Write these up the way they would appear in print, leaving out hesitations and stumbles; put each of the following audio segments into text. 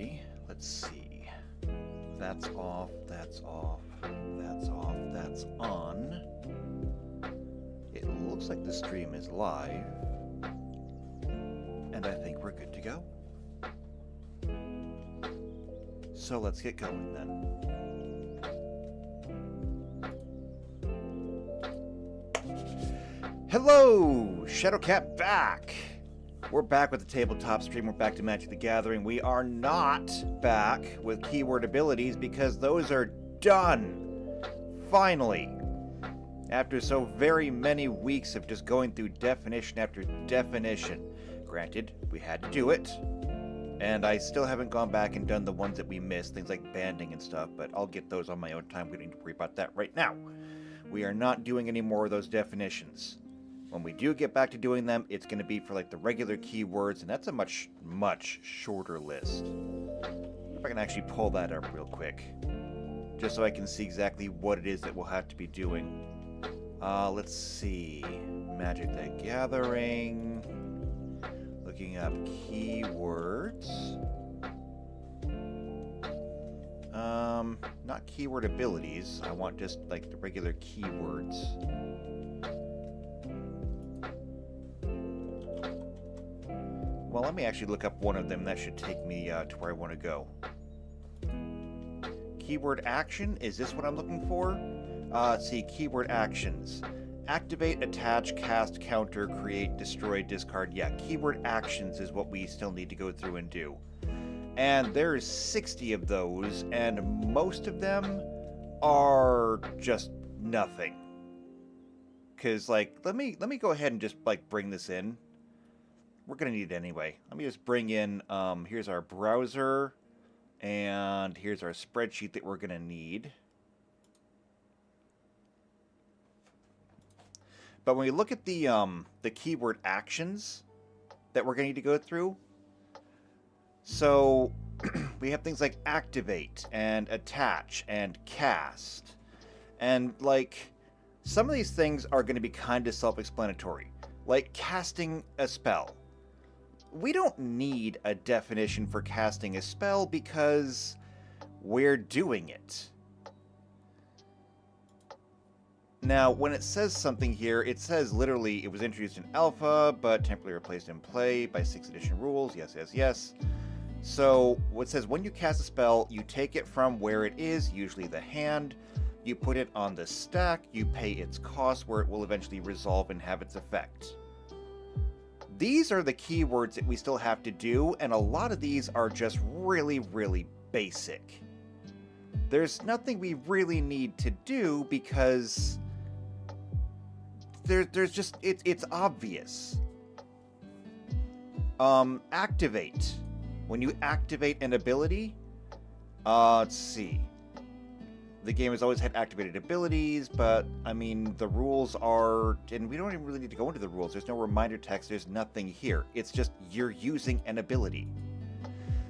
Alrighty, let's see. That's off, that's off, that's off, that's on. It looks like the stream is live. And I think we're good to go. So let's get going then. Hello! Shadowcat back! We're back with the tabletop stream. We're back to Magic the Gathering. We are not back with keyword abilities because those are done! Finally! After so very many weeks of just going through definition after definition. Granted, we had to do it. And I still haven't gone back and done the ones that we missed, things like banding and stuff, but I'll get those on my own time. We don't need to worry about that right now. We are not doing any more of those definitions. When we do get back to doing them, it's going to be for like the regular keywords, and that's a much, much shorter list. If I can actually pull that up real quick, just so I can see exactly what it is that we'll have to be doing. Let's see. Magic the Gathering. Looking up keywords. Not keyword abilities. I want just like the regular keywords. Well, let me actually look up one of them. That should take me to where I want to go. Keyword action. Is this what I'm looking for? Let's see. Keyword actions. Activate, attach, cast, counter, create, destroy, discard. Yeah, keyword actions is what we still need to go through and do. And there's 60 of those, and most of them are just nothing. Because, like, let me go ahead and just, like, bring this in. We're going to need it anyway. Let me just bring in, here's our browser, and here's our spreadsheet that we're going to need. But when we look at the keyword actions that we're going to need to go through, so we have things like activate and attach and cast. And like some of these things are going to be kind of self-explanatory, like casting a spell. We don't need a definition for casting a spell because we're doing it. Now, when it says something here, it says literally it was introduced in alpha, but temporarily replaced in play by 6th edition rules. Yes, yes, yes. So, what says, when you cast a spell, you take it from where it is, usually the hand, you put it on the stack, you pay its cost, where it will eventually resolve and have its effect. These are the keywords that we still have to do, and a lot of these are just really, really basic. There's nothing we really need to do because there's just, it's obvious. Activate. When you activate an ability, let's see. The game has always had activated abilities, but, I mean, the rules are... And we don't even really need to go into the rules. There's no reminder text. There's nothing here. It's just you're using an ability.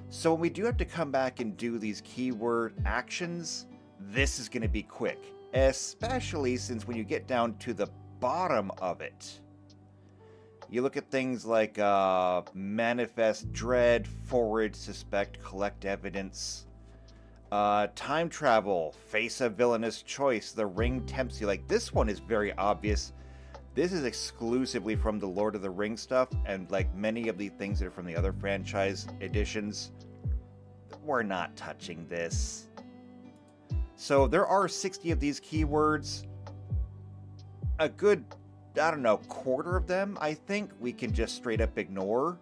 So when we do have to come back and do these keyword actions, this is going to be quick. Especially since when you get down to the bottom of it, you look at things like manifest dread, forward, suspect, collect evidence... time travel, face a villainous choice, the ring tempts you. Like, this one is very obvious. This is exclusively from the Lord of the Rings stuff, and like many of the things that are from the other franchise editions, we're not touching this. So there are 60 of these keywords. A good, I don't know, quarter of them, I think, we can just straight up ignore.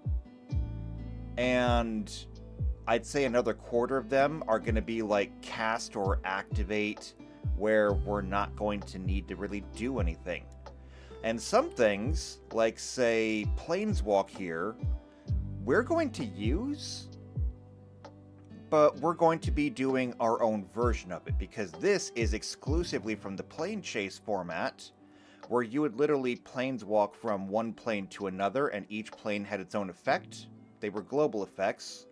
And I'd say another quarter of them are going to be like cast or activate, where we're not going to need to really do anything. And some things, like say Planeswalk here, we're going to use, but we're going to be doing our own version of it, because this is exclusively from the Plane Chase format, where you would literally planeswalk from one plane to another, and each plane had its own effect. They were global effects.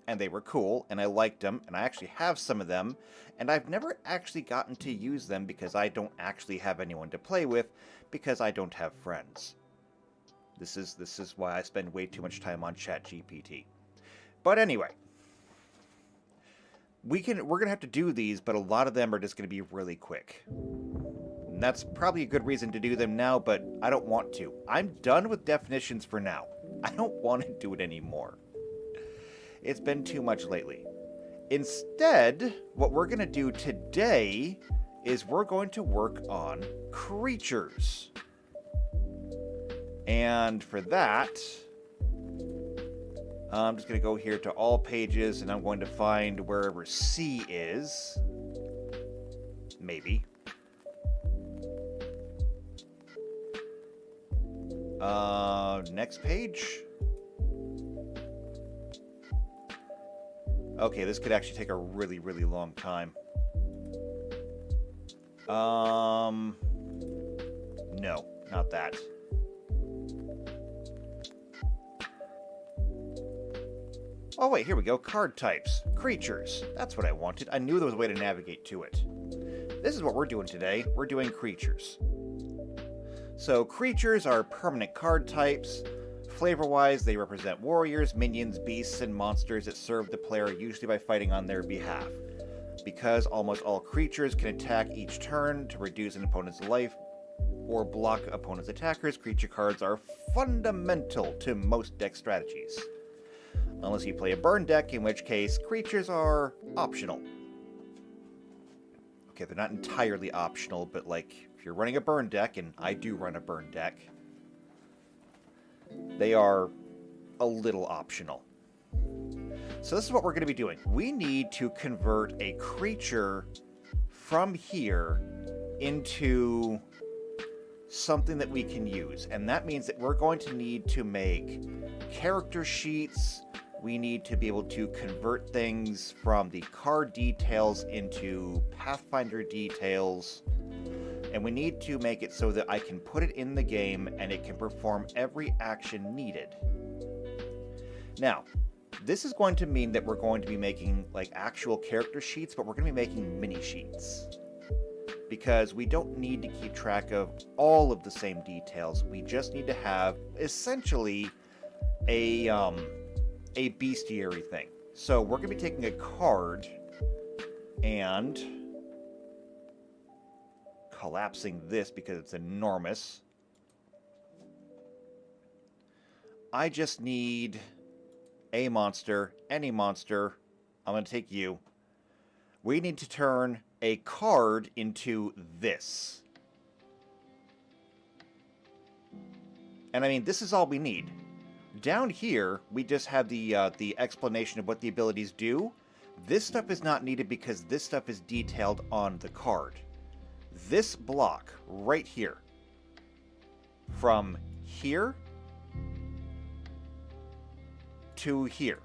And they were cool, and I liked them, and I actually have some of them, and I've never actually gotten to use them because I don't actually have anyone to play with, because I don't have friends. This is why I spend way too much time on ChatGPT. But anyway, we're going to have to do these, but a lot of them are just going to be really quick. And that's probably a good reason to do them now, but I don't want to. I'm done with definitions for now. I don't want to do it anymore. It's been too much lately. Instead, what we're going to do today is we're going to work on creatures. And for that, I'm just going to go here to all pages, and I'm going to find wherever C is. Maybe. Next page. Okay, this could actually take a really, really long time. No, not that. Oh wait, here we go. Card types. Creatures. That's what I wanted. I knew there was a way to navigate to it. This is what we're doing today. We're doing creatures. So creatures are permanent card types. Flavor-wise, they represent warriors, minions, beasts, and monsters that serve the player, usually by fighting on their behalf. Because almost all creatures can attack each turn to reduce an opponent's life or block opponent's attackers, creature cards are fundamental to most deck strategies. Unless you play a burn deck, in which case creatures are optional. Okay, they're not entirely optional, but like, if you're running a burn deck, and I do run a burn deck, they are a little optional. So this is what we're going to be doing. We need to convert a creature from here into something that we can use. And that means that we're going to need to make character sheets. We need to be able to convert things from the card details into Pathfinder details. And we need to make it so that I can put it in the game and it can perform every action needed. Now, this is going to mean that we're going to be making like actual character sheets, but we're going to be making mini sheets. Because we don't need to keep track of all of the same details. We just need to have essentially a bestiary thing. So we're going to be taking a card and collapsing this because it's enormous. I just need a monster, any monster. I'm going to take you. We need to turn a card into this. And I mean, this is all we need. Down here, we just have the explanation of what the abilities do. This stuff is not needed because this stuff is detailed on the card. This block right here, from here to here,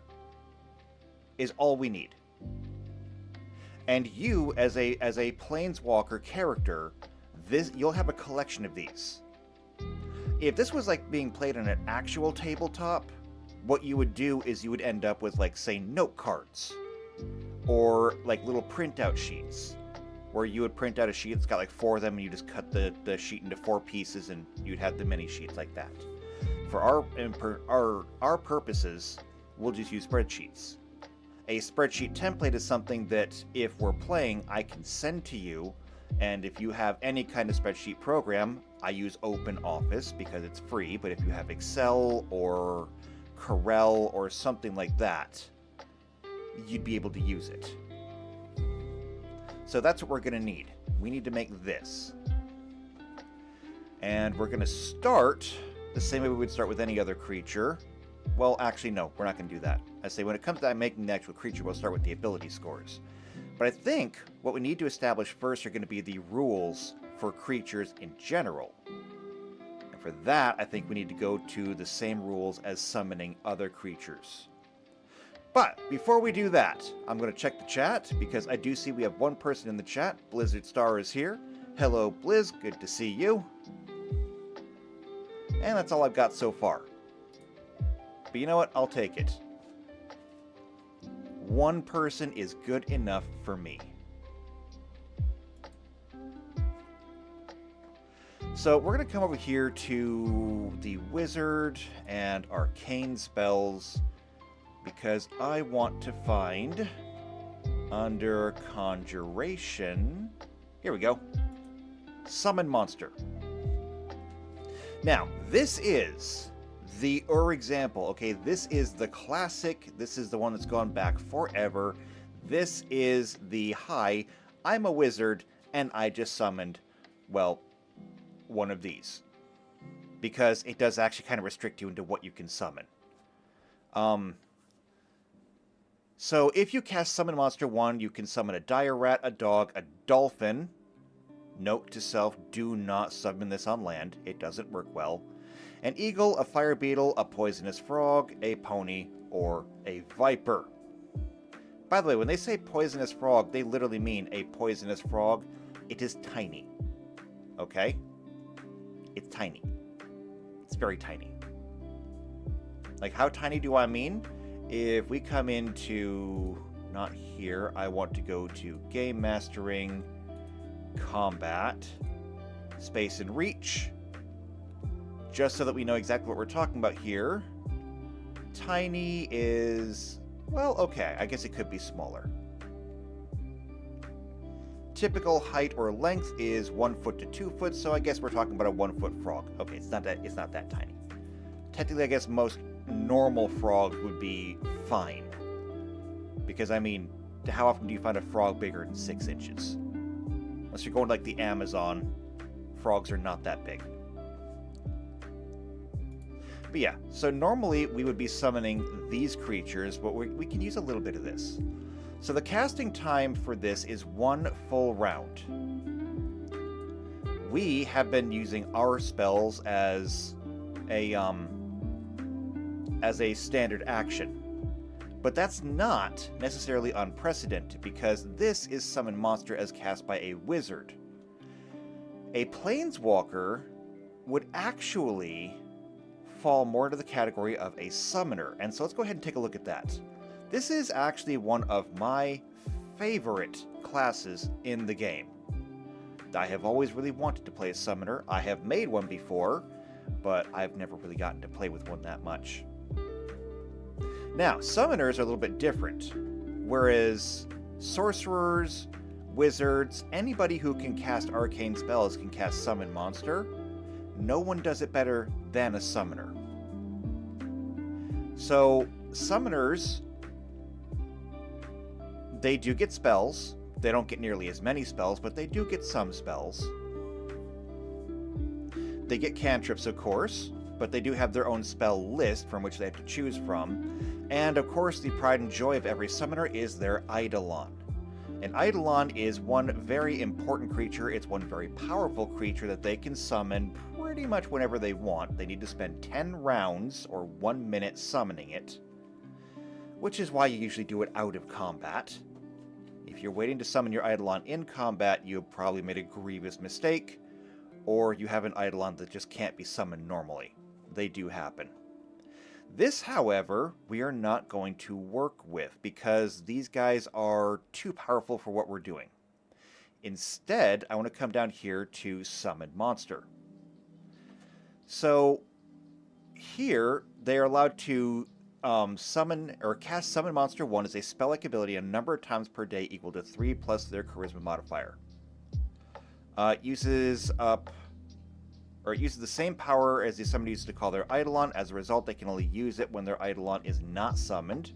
is all we need. And you, as a planeswalker character, you'll have a collection of these. If this was like being played on an actual tabletop, what you would do is you would end up with, like, say, note cards, or like little printout sheets, where you would print out a sheet that's got like 4 of them, and you just cut the sheet into 4 pieces, and you'd have the mini sheets like that. For our purposes, we'll just use spreadsheets. A spreadsheet template is something that, if we're playing, I can send to you, and if you have any kind of spreadsheet program, I use OpenOffice because it's free, but if you have Excel or Corel or something like that, you'd be able to use it. So that's what we're going to need. We need to make this. And we're going to start the same way we would start with any other creature. Well, actually, no, we're not going to do that. I say when it comes to making the actual creature, we'll start with the ability scores. But I think what we need to establish first are going to be the rules for creatures in general. And for that, I think we need to go to the same rules as summoning other creatures. But before we do that, I'm going to check the chat, because I do see we have one person in the chat. Blizzard Star is here. Hello, Blizz. Good to see you. And that's all I've got so far. But you know what? I'll take it. One person is good enough for me. So we're going to come over here to the wizard and arcane spells, because I want to find Under Conjuration, here we go. Summon Monster. Now, this is the example, okay? This is the classic. This is the one that's gone back forever. This is the hi, I'm a wizard, and I just summoned, well, one of these. Because it does actually kind of restrict you into what you can summon. So if you cast Summon Monster 1, you can summon a dire rat, a dog, a dolphin. Note to self, do not summon this on land. It doesn't work well. An eagle, a fire beetle, a poisonous frog, a pony, or a viper. By the way, when they say poisonous frog, they literally mean a poisonous frog. It is tiny. Okay? It's tiny. It's very tiny. Like, how tiny do I mean? If we come into, not here, I want to go to Game Mastering, Combat, Space and Reach, just so that we know exactly what we're talking about here. Tiny is, well, okay, I guess it could be smaller. Typical height or length is 1 foot to 2 foot, so I guess we're talking about a 1 foot frog. Okay, it's not that tiny. Technically, I guess most normal frogs would be fine. Because, I mean, how often do you find a frog bigger than 6 inches? Unless you're going to, like, the Amazon, frogs are not that big. But yeah, so normally we would be summoning these creatures, but we can use a little bit of this. So the casting time for this is 1 full round. We have been using our spells as a standard action. But that's not necessarily unprecedented, because this is Summon Monster as cast by a wizard. A Planeswalker would actually fall more into the category of a summoner, and so let's go ahead and take a look at that. This is actually one of my favorite classes in the game. I have always really wanted to play a summoner. I have made one before, but I've never really gotten to play with one that much. Now, summoners are a little bit different, whereas sorcerers, wizards, anybody who can cast arcane spells can cast Summon Monster. No one does it better than a summoner. So, summoners, they do get spells. They don't get nearly as many spells, but they do get some spells. They get cantrips, of course, but they do have their own spell list from which they have to choose from. And of course, the pride and joy of every summoner is their Eidolon. An Eidolon is one very important creature. It's one very powerful creature that they can summon pretty much whenever they want. They need to spend 10 rounds or 1 minute summoning it, which is why you usually do it out of combat. If you're waiting to summon your Eidolon in combat, you've probably made a grievous mistake, or you have an Eidolon that just can't be summoned normally. They do happen. This, however, we are not going to work with, because these guys are too powerful for what we're doing. Instead, I want to come down here to Summon Monster. So, here, they are allowed to summon or cast Summon Monster 1 as a spell-like ability a number of times per day equal to 3 plus their Charisma modifier. It uses the same power as the summoner uses to call their Eidolon. As a result, they can only use it when their Eidolon is not summoned.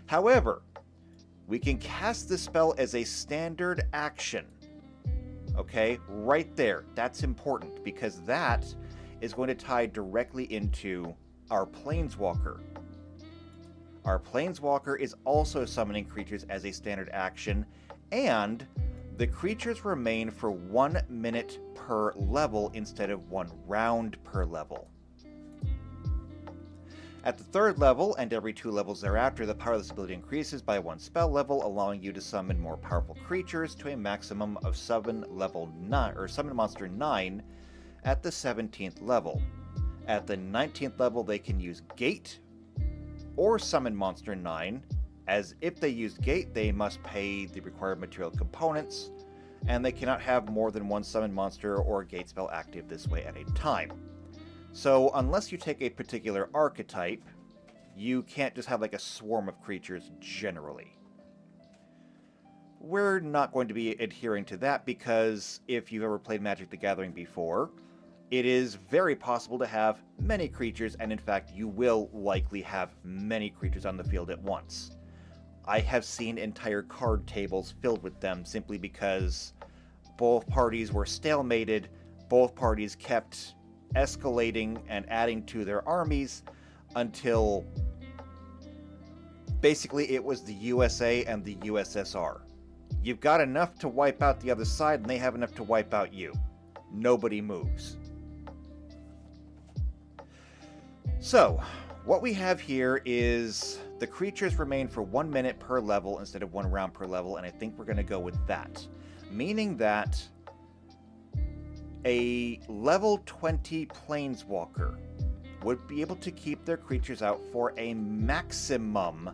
However, we can cast this spell as a standard action. Okay, right there. That's important, because that is going to tie directly into our Planeswalker. Our Planeswalker is also summoning creatures as a standard action, and the creatures remain for 1 minute per level instead of 1 round per level. At the 3rd level, and every 2 levels thereafter, the power of this ability increases by 1 spell level, allowing you to summon more powerful creatures to a maximum of Summon Monster 9 at the 17th level. At the 19th level, they can use Gate or Summon Monster 9, as if they use Gate, they must pay the required material components, and they cannot have more than 1 Summon Monster or Gate spell active this way at a time. So, unless you take a particular archetype, you can't just have like a swarm of creatures generally. we're not going to be adhering to that because if you've ever played Magic the Gathering before, it is very possible to have many creatures, and in fact, you will likely have many creatures on the field at once. I have seen entire card tables filled with them simply because both parties were stalemated, both parties kept escalating and adding to their armies until basically it was the USA and the USSR. You've got enough to wipe out the other side, and they have enough to wipe out you. Nobody moves. So, what we have here is the creatures remain for 1 minute per level instead of 1 round per level, and I think we're going to go with that. Meaning that a level 20 Planeswalker would be able to keep their creatures out for a maximum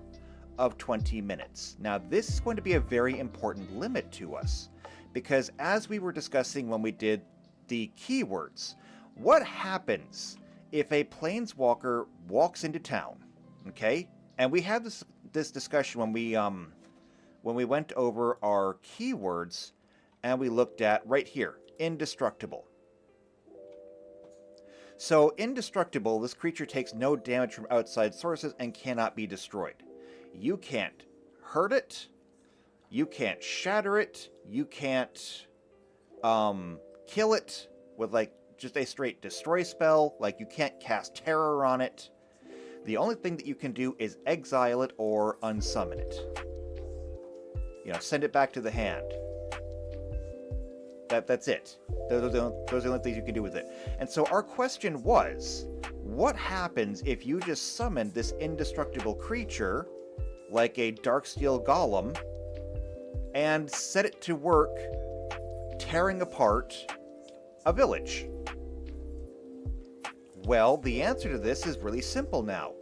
of 20 minutes. Now, this is going to be a very important limit to us, because as we were discussing when we did the keywords, what happens if a Planeswalker walks into town, okay? And we had this discussion when we went over our keywords, and we looked at, right here, indestructible. So, indestructible, this creature takes no damage from outside sources and cannot be destroyed. You can't hurt it, you can't shatter it, you can't kill it with, like, just a straight destroy spell, like you can't cast terror on it. The only thing that you can do is exile it or unsummon it. You know, send it back to the hand. That's it. Those are the only things you can do with it. And so our question was, what happens if you just summon this indestructible creature, like a Darksteel Golem, and set it to work tearing apart a village? Well, the answer to this is really simple now.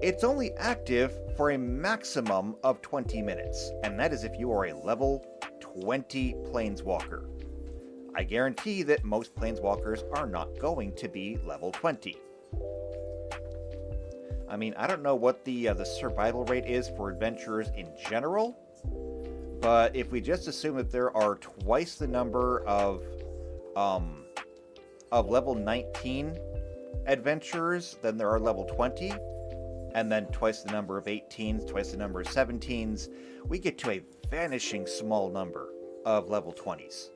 It's only active for a maximum of 20 minutes, and that is if you are a level 20 Planeswalker. I guarantee that most Planeswalkers are not going to be level 20. I mean, I don't know what the survival rate is for adventurers in general, but if we just assume that there are twice the number of level 19 adventurers than there are level 20, and then twice the number of 18s, twice the number of 17s, we get to a vanishing small number of level 20s.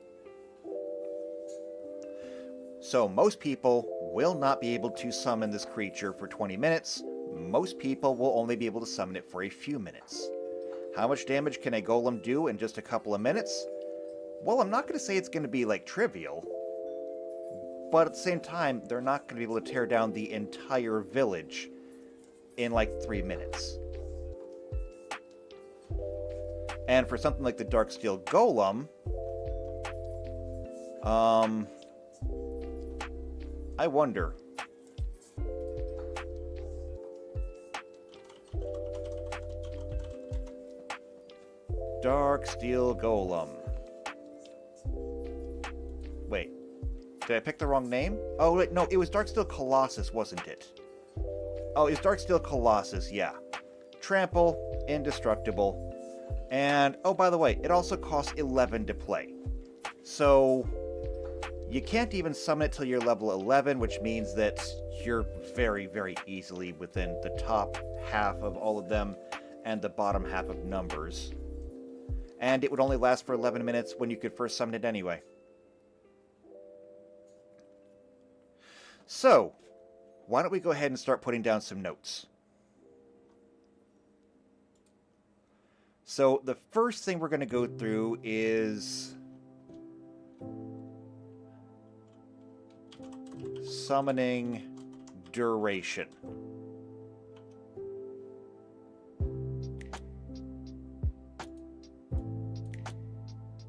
So most people will not be able to summon this creature for 20 minutes. Most people will only be able to summon it for a few minutes. How much damage can a golem do in just a couple of minutes? Well, I'm not going to say it's going to be, like, trivial, but at the same time, they're not going to be able to tear down the entire village in, like, 3 minutes. And for something like the Darksteel Golem, I wonder. Darksteel Golem. Wait, did I pick the wrong name? Oh, wait, no, it was Darksteel Colossus, wasn't it? Oh, it's Darksteel Colossus, yeah. Trample, indestructible. And, oh, by the way, it also costs 11 to play. So, you can't even summon it till you're level 11, which means that you're very, very easily within the top half of all of them and the bottom half of numbers. And it would only last for 11 minutes when you could first summon it anyway. So, why don't we go ahead and start putting down some notes? So, the first thing we're going to go through is summoning duration.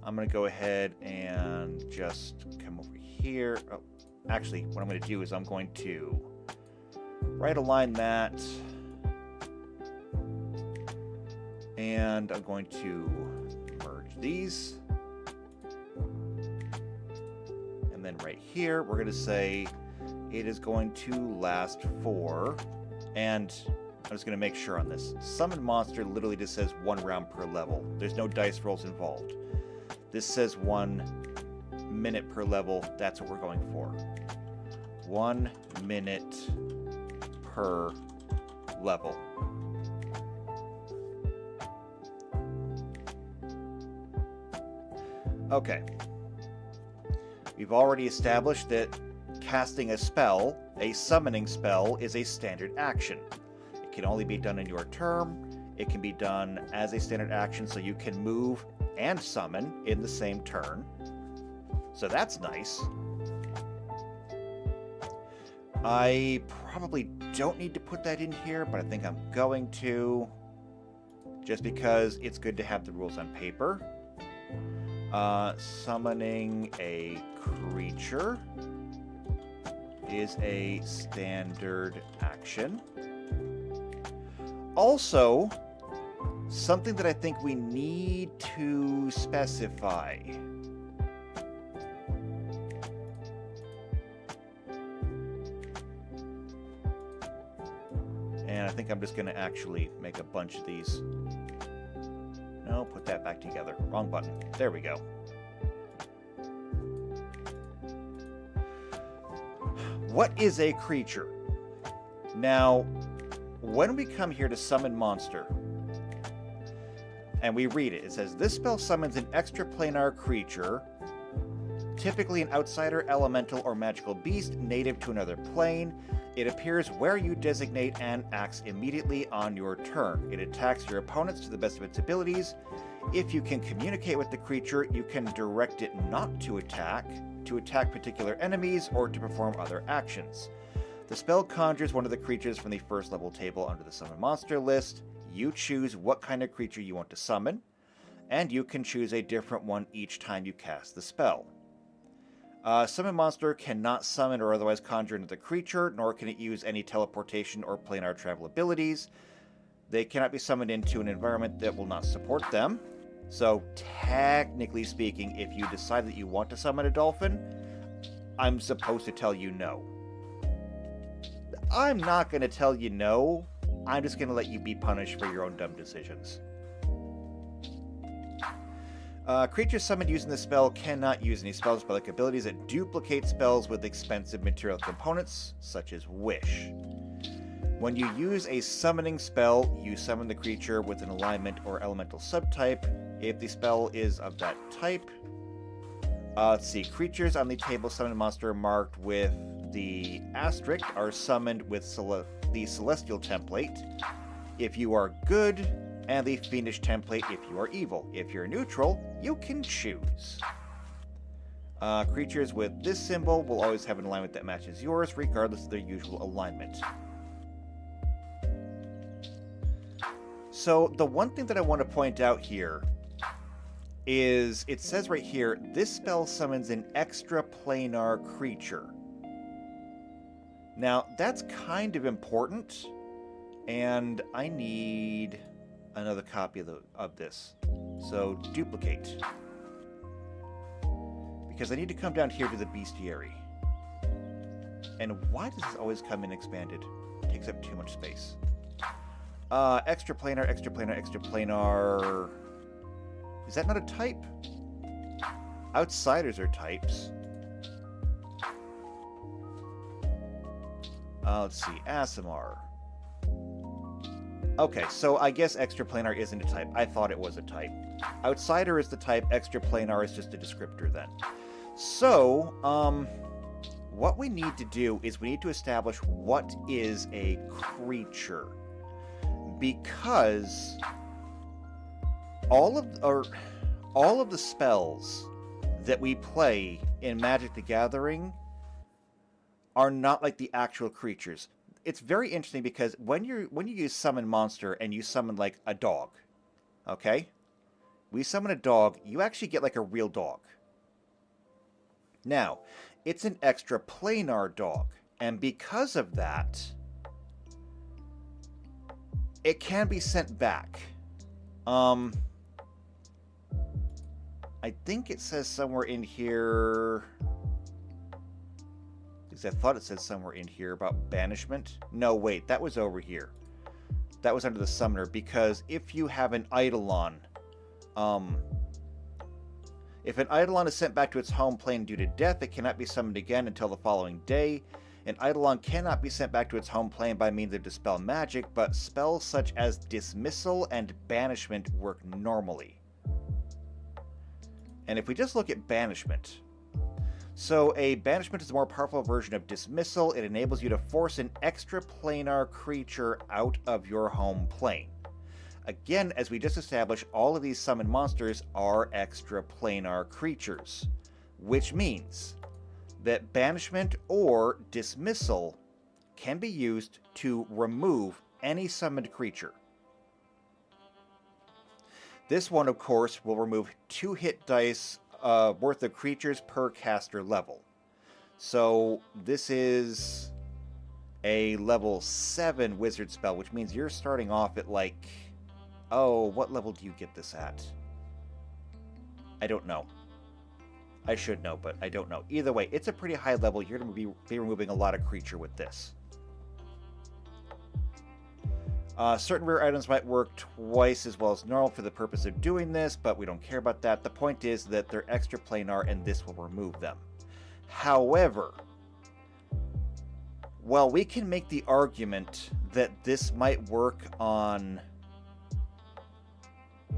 I'm going to go ahead and just come over here. Oh, actually, what I'm going to do is I'm going to right align that. And I'm going to merge these. And then right here, we're going to say it is going to last for, and I'm just going to make sure on this. Summon monster literally just says 1 round per level. There's no dice rolls involved. This says 1 minute per level. That's what we're going for. 1 minute per level. Okay. We've already established that casting a spell, a summoning spell, is a standard action. It can only be done in your turn. It can be done as a standard action, so you can move and summon in the same turn. So that's nice. I probably don't need to put that in here, but I think I'm going to, just because it's good to have the rules on paper. Summoning a creature is a standard action. Also, something that I think we need to specify. And I think I'm just going to actually make a bunch of these. No, put that back together. Wrong button. There we go. What is a creature? Now, when we come here to summon monster, and we read it, it says, this spell summons an extraplanar creature, typically an outsider, elemental, or magical beast native to another plane. It appears where you designate and acts immediately on your turn. It attacks your opponents to the best of its abilities. If you can communicate with the creature, you can direct it not to attack particular enemies, or to perform other actions. The spell conjures one of the creatures from the first level table under the summon monster list. You choose what kind of creature you want to summon, and you can choose a different one each time you cast the spell. Summon monster cannot summon or otherwise conjure another creature, nor can it use any teleportation or planar travel abilities. They cannot be summoned into an environment that will not support them. So, technically speaking, if you decide that you want to summon a dolphin, I'm supposed to tell you no. I'm not going to tell you no. I'm just going to let you be punished for your own dumb decisions. Creatures summoned using this spell cannot use any spell-like abilities that duplicate spells with expensive material components, such as Wish. When you use a summoning spell, you summon the creature with an alignment or elemental subtype. If the spell is of that type, let's see, creatures on the table summon monster marked with the asterisk are summoned with the celestial template if you are good, and the fiendish template if you are evil. If you're neutral, you can choose. Creatures with this symbol will always have an alignment that matches yours, regardless of their usual alignment. So the one thing that I want to point out here is, it says right here, this spell summons an extraplanar creature. Now, that's kind of important, and I need another copy of this. So, duplicate. Because I need to come down here to the bestiary. And why does this always come in expanded? It takes up too much space. Extraplanar, extraplanar, extraplanar. Is that not a type? Outsiders are types. Let's see, Aasimar. Okay, so I guess extraplanar isn't a type. I thought it was a type. Outsider is the type, extraplanar is just a descriptor then. So, what we need to do is we need to establish what is a creature. Because all of the spells that we play in Magic the Gathering are not like the actual creatures. It's very interesting because when you use summon monster and you summon like a dog, okay? We summon a dog, you actually get like a real dog. Now, it's an extraplanar dog, and because of that, it can be sent back. I think it says somewhere in here, because I thought it said somewhere in here about banishment. No, wait, that was over here. That was under the summoner, because if you have an Eidolon, if an Eidolon is sent back to its home plane due to death, it cannot be summoned again until the following day. An Eidolon cannot be sent back to its home plane by means of Dispel Magic, but spells such as Dismissal and Banishment work normally. And if we just look at Banishment, so a Banishment is a more powerful version of Dismissal. It enables you to force an extraplanar creature out of your home plane. Again, as we just established, all of these summoned monsters are extraplanar creatures, which means that Banishment or Dismissal can be used to remove any summoned creature. This one, of course, will remove 2 hit dice worth of creatures per caster level. So this is a level 7 wizard spell, which means you're starting off at like... Oh, what level do you get this at? I don't know. I should know, but I don't know. Either way, it's a pretty high level. You're going to be removing a lot of creature with this. Certain rare items might work twice as well as normal for the purpose of doing this, but we don't care about that. The point is that they're extraplanar, and this will remove them. However, while we can make the argument that this might work on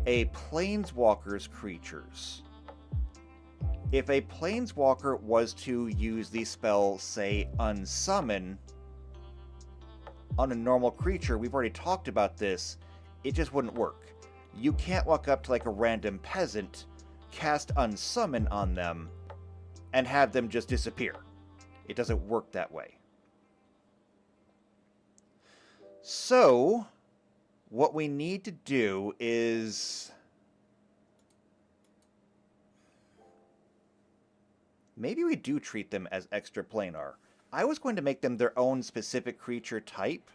a Planeswalker's creatures, if a Planeswalker was to use the spell, say, Unsummon, on a normal creature, we've already talked about this, it just wouldn't work. You can't walk up to like a random peasant, cast Unsummon on them, and have them just disappear. It doesn't work that way. So, what we need to do is... maybe we do treat them as extraplanar. I was going to make them their own specific creature type,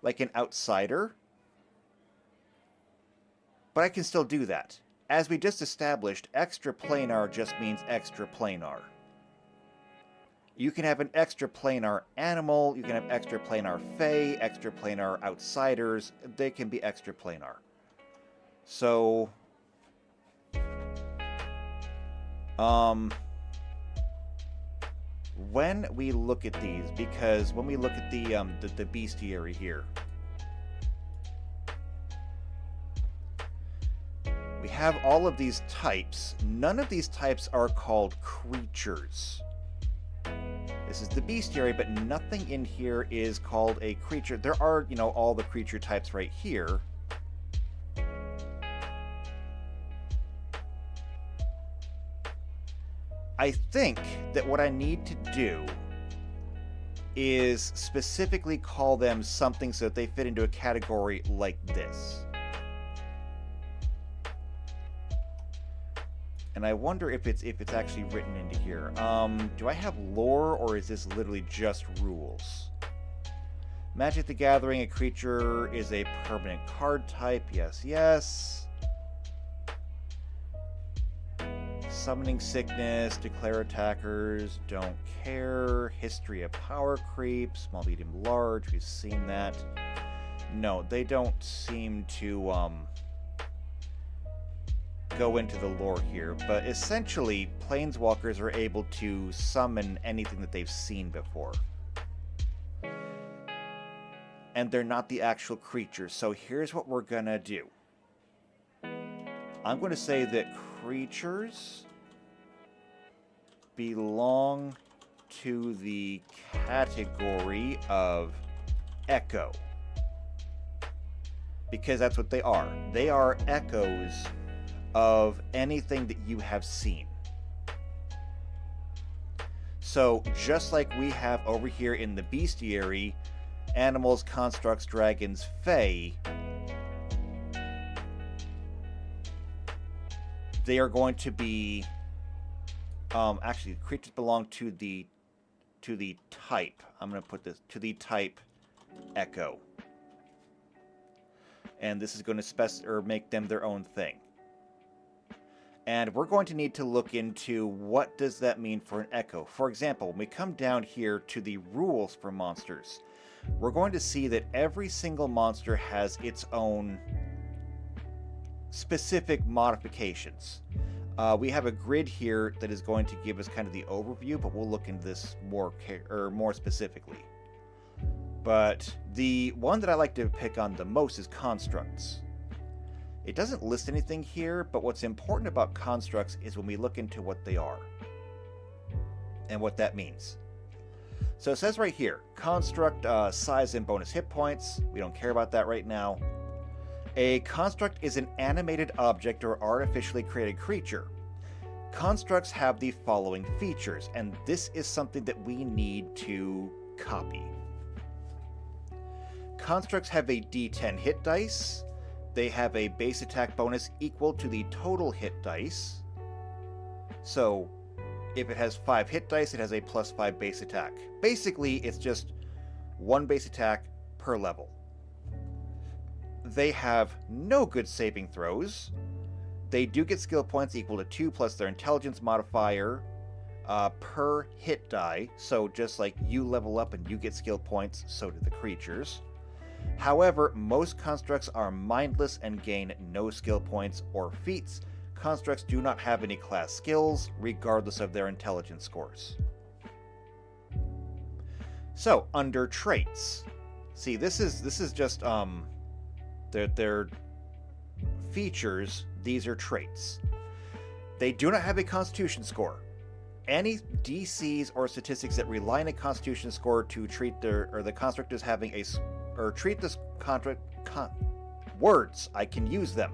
like an outsider. But I can still do that. As we just established, extraplanar just means extraplanar. You can have an extraplanar animal, you can have extraplanar fae, extraplanar outsiders. They can be extraplanar. So... when we look at these, because when we look at the bestiary here, we have all of these types. None of these types are called creatures. This is the bestiary, but nothing in here is called a creature. There are, you know, all the creature types right here. I think that what I need to do is specifically call them something so that they fit into a category like this. And I wonder if it's actually written into here. Do I have lore, or is this literally just rules? Magic the Gathering, a creature is a permanent card type. Yes, yes. Summoning Sickness, declare attackers, don't care. History of power creep, small, medium, large, we've seen that. No, they don't seem to go into the lore here, but essentially, Planeswalkers are able to summon anything that they've seen before. And they're not the actual creatures, so here's what we're gonna do. I'm going to say that creatures belong to the category of echo. Because that's what they are. They are echoes of anything that you have seen. So, just like we have over here in the bestiary, animals, constructs, dragons, fae, they are going to be... actually, creatures belong to the type. I'm going to put this to the type echo. And this is going to make them their own thing. And we're going to need to look into what does that mean for an echo. For example, when we come down here to the rules for monsters, we're going to see that every single monster has its own specific modifications. We have a grid here that is going to give us kind of the overview, but we'll look into this more specifically. But the one that I like to pick on the most is constructs. It doesn't list anything here, but what's important about constructs is when we look into what they are and what that means. So it says right here, construct size and bonus hit points. We don't care about that right now. A construct is an animated object or artificially created creature. Constructs have the following features, and this is something that we need to copy. Constructs have a D10 hit dice. They have a base attack bonus equal to the total hit dice. So if it has 5 hit dice, it has a +5 base attack. Basically, it's just 1 base attack per level. They have no good saving throws. They do get skill points equal to 2 plus their intelligence modifier per hit die. So just like you level up and you get skill points, so do the creatures. However, most constructs are mindless and gain no skill points or feats. Constructs do not have any class skills, regardless of their intelligence scores. So, under traits. See, this is just their features. These are traits. They do not have a constitution score. Any DCs or statistics that rely on a constitution score to treat the construct as having treat this words, I can use them.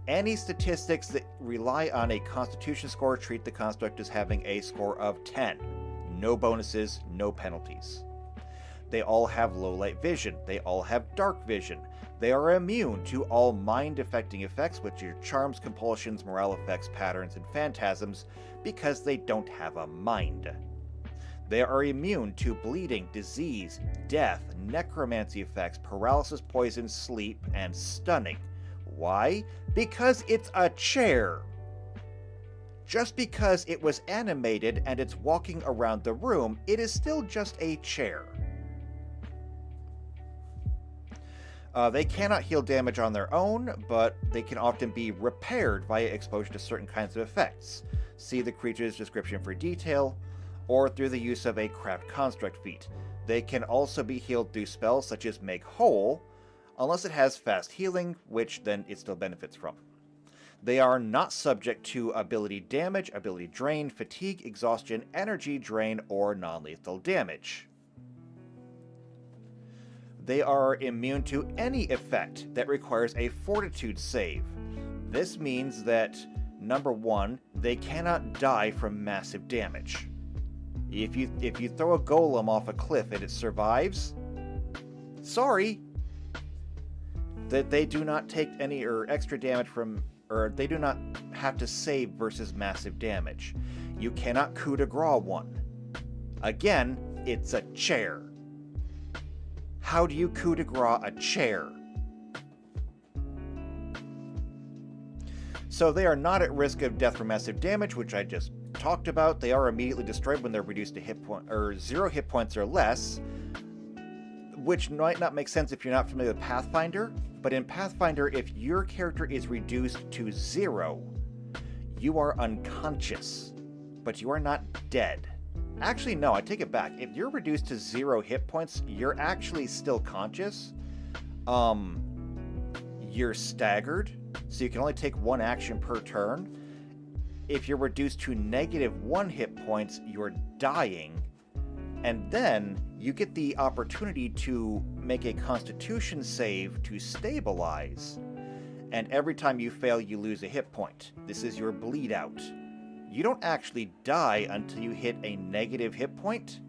Any statistics that rely on a constitution score treat the construct as having a score of 10. No bonuses, no penalties. They all have low light vision. They all have dark vision. They are immune to all mind-affecting effects, which are charms, compulsions, morale effects, patterns, and phantasms, because they don't have a mind. They are immune to bleeding, disease, death, necromancy effects, paralysis, poison, sleep, and stunning. Why? Because it's a chair. Just because it was animated and it's walking around the room, it is still just a chair. They cannot heal damage on their own, but they can often be repaired via exposure to certain kinds of effects. See the creature's description for detail, or through the use of a craft construct feat. They can also be healed through spells such as Make Whole, unless it has fast healing, which then it still benefits from. They are not subject to ability damage, ability drain, fatigue, exhaustion, energy drain, or non-lethal damage. They are immune to any effect that requires a fortitude save. This means that, number one, they cannot die from massive damage. If you throw a golem off a cliff and it survives, sorry, that they do not take any extra damage from, or they do not have to save versus massive damage. You cannot coup de grace one. Again, it's a chair. How do you coup de grace a chair? So they are not at risk of death from massive damage, which I just talked about. They are immediately destroyed when they're reduced to hit point or 0 hit points or less, which might not make sense if you're not familiar with Pathfinder. But in Pathfinder, if your character is reduced to 0, you are unconscious, but you are not dead. Actually, no, I take it back. If you're reduced to 0 hit points, you're actually still conscious. You're staggered, so you can only take 1 action per turn. If you're reduced to -1 hit points, you're dying. And then you get the opportunity to make a constitution save to stabilize. And every time you fail, you lose a hit point. This is your bleed out. You don't actually die until you hit a negative hit point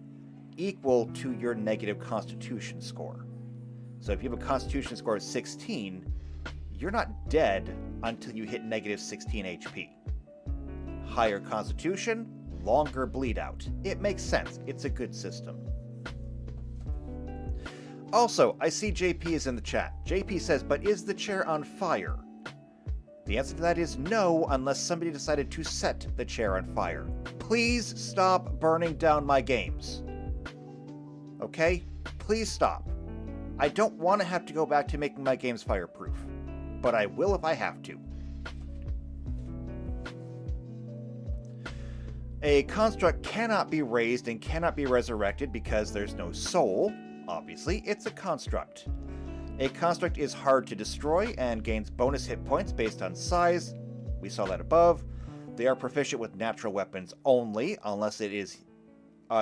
equal to your negative constitution score. So if you have a constitution score of 16, you're not dead until you hit -16 HP. Higher constitution, longer bleed out. It makes sense. It's a good system. Also, I see JP is in the chat. JP says, but is the chair on fire? The answer to that is no, unless somebody decided to set the chair on fire. Please stop burning down my games. Okay? please stop. I don't want to have to go back to making my games fireproof, but I will if I have to. A construct cannot be raised and cannot be resurrected because there's no soul. Obviously, it's a construct. A construct is hard to destroy and gains bonus hit points based on size. We saw that above. They are proficient with natural weapons only, unless it is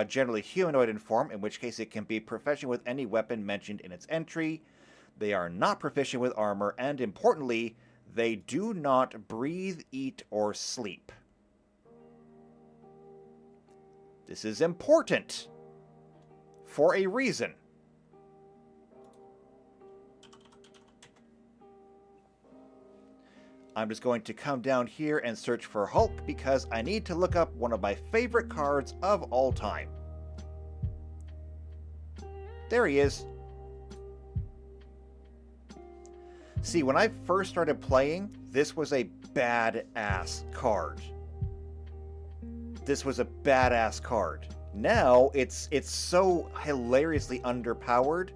generally humanoid in form, in which case it can be proficient with any weapon mentioned in its entry. They are not proficient with armor, and importantly, they do not breathe, eat, or sleep. This is important for a reason. I'm just going to come down here and search for Hulk because I need to look up one of my favorite cards of all time. There he is. See, when I first started playing, this was a badass card. This was a badass card. Now, it's so hilariously underpowered.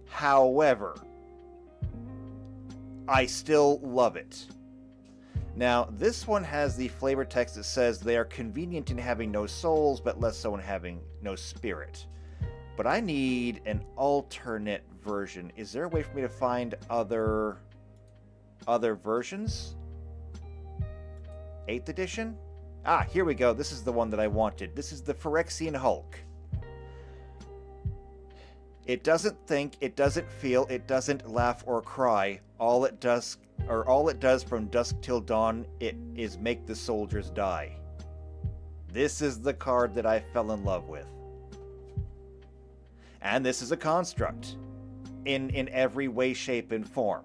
However, I still love it. Now, this one has the flavor text that says they are convenient in having no souls, but less so in having no spirit. But I need an alternate version. Is there a way for me to find other versions? 8th edition? Ah, here we go. This is the one that I wanted. This is the Phyrexian Hulk. It doesn't think, it doesn't feel, it doesn't laugh or cry. All it does from dusk till dawn, it is make the soldiers die. This is the card that I fell in love with. And this is a construct. In every way, shape, and form.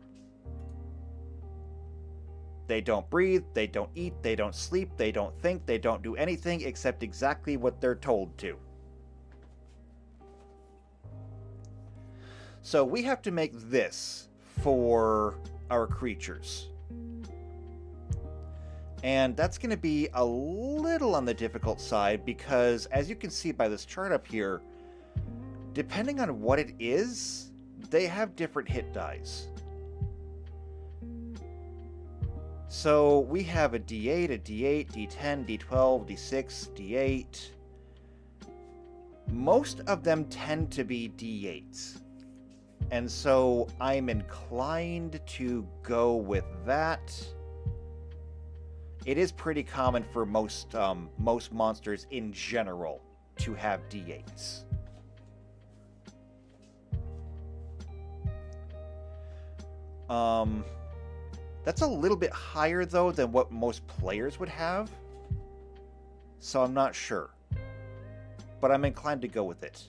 They don't breathe, they don't eat, they don't sleep, they don't think, they don't do anything except exactly what they're told to. So we have to make this for our creatures. And that's going to be a little on the difficult side because, as you can see by this chart up here, depending on what it is, they have different hit dice. So we have a D8, a D8, D10, D12, D6, D8. Most of them tend to be D8s. And so I'm inclined to go with that. It is pretty common for most monsters in general to have D8s. That's a little bit higher, though, than what most players would have. So I'm not sure. But I'm inclined to go with it.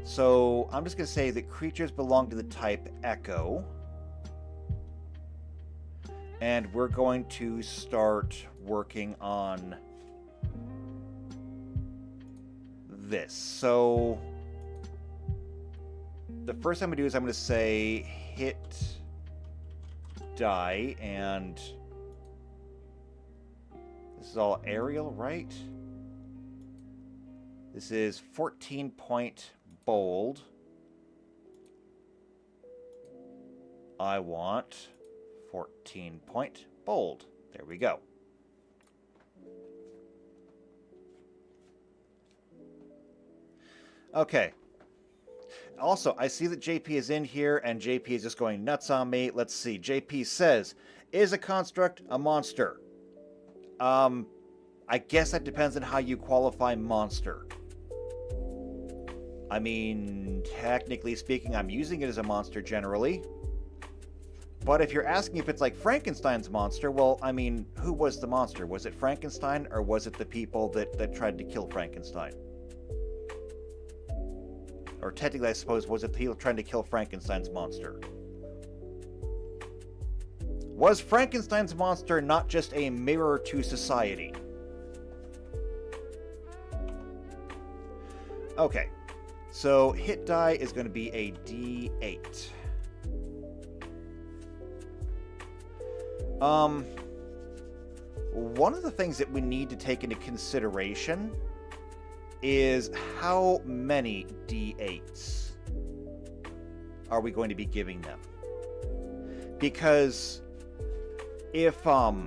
So I'm just going to say that creatures belong to the type Echo. And we're going to start working on this. So the first thing I'm going to do is I'm going to say hit die, and this is all aerial, right? This is 14-point bold. I want 14-point bold. There we go. Okay. Also, I see that JP is in here, and JP is just going nuts on me. Let's see. JP says, is a construct a monster? I guess that depends on how you qualify monster. I mean, technically speaking, I'm using it as a monster generally. But if you're asking if it's like Frankenstein's monster, well, I mean, who was the monster? Was it Frankenstein, or was it the people that tried to kill Frankenstein? Or technically, I suppose, was it people trying to kill Frankenstein's monster? Was Frankenstein's monster not just a mirror to society? Okay, so hit die is going to be a D8. One of the things that we need to take into consideration is how many D8s. are we going to be giving them? Because if a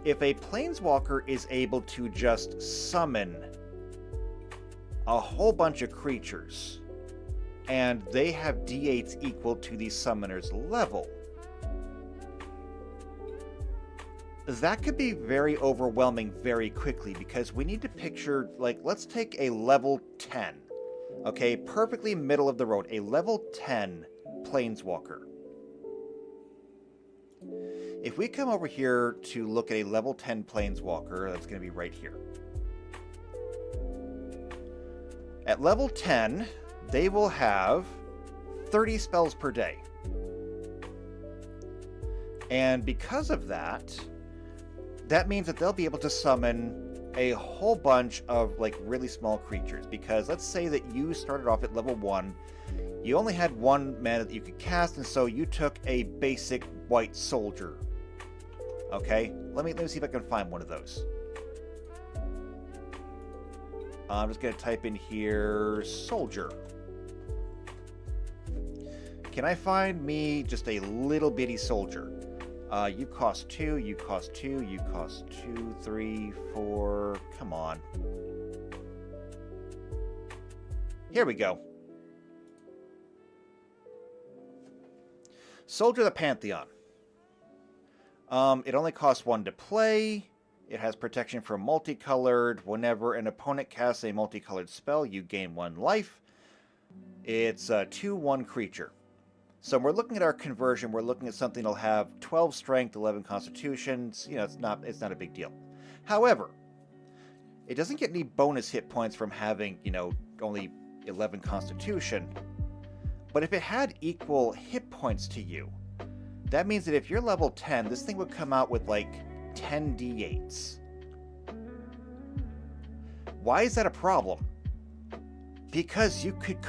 planeswalker is able to just summon a whole bunch of creatures and they have d8s equal to the summoner's level, that could be very overwhelming very quickly, because we need to picture, like, let's take a level 10, okay, perfectly middle of the road, a level 10 planeswalker. If we come over here to look at a level 10 planeswalker, that's going to be right here. At level 10, they will have 30 spells per day. And because of that, that means that they'll be able to summon a whole bunch of, like, really small creatures. Because let's say that you started off at level 1, you only had 1 mana that you could cast, and so you took a basic white soldier. Okay, let me see if I can find one of those. I'm just going to type in here, soldier. Can I find me just a little bitty soldier? You cost 2, you cost 2, you cost 2, 3, 4, come on. Here we go. Soldier of the Pantheon. It only costs 1 to play. It has protection from multicolored. Whenever an opponent casts a multicolored spell, you gain 1 life. It's a 2/1 creature. So we're looking at our conversion. We're looking at something that'll have 12 strength, 11 constitution. You know, it's not a big deal. However, it doesn't get any bonus hit points from having, you know, only 11 constitution. But if it had equal hit points to you, that means that if you're level 10, this thing would come out with like 10 d8s. Why is that a problem? Because you could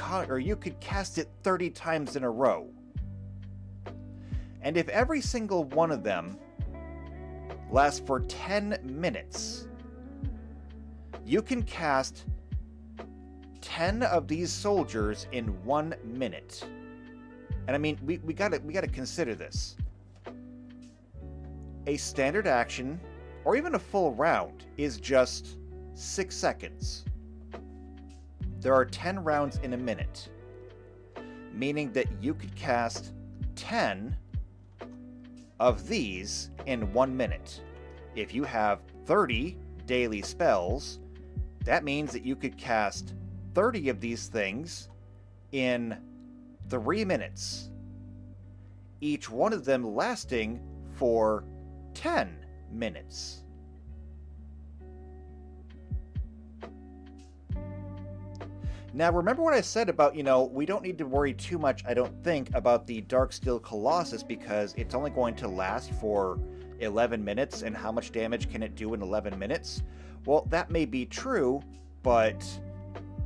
cast it 30 times in a row. And if every single one of them lasts for 10 minutes, you can cast 10 of these soldiers in 1 minute. And I mean, we gotta consider this. A standard action, or even a full round, is just 6 seconds. There are 10 rounds in a minute, meaning that you could cast 10 of these in 1 minute. If you have 30 daily spells, that means that you could cast 30 of these things in 3 minutes, each one of them lasting for 10 minutes. Now, remember what I said about, you know, we don't need to worry too much, I don't think, about the Darksteel Colossus, because it's only going to last for 11 minutes, and how much damage can it do in 11 minutes? Well, that may be true, but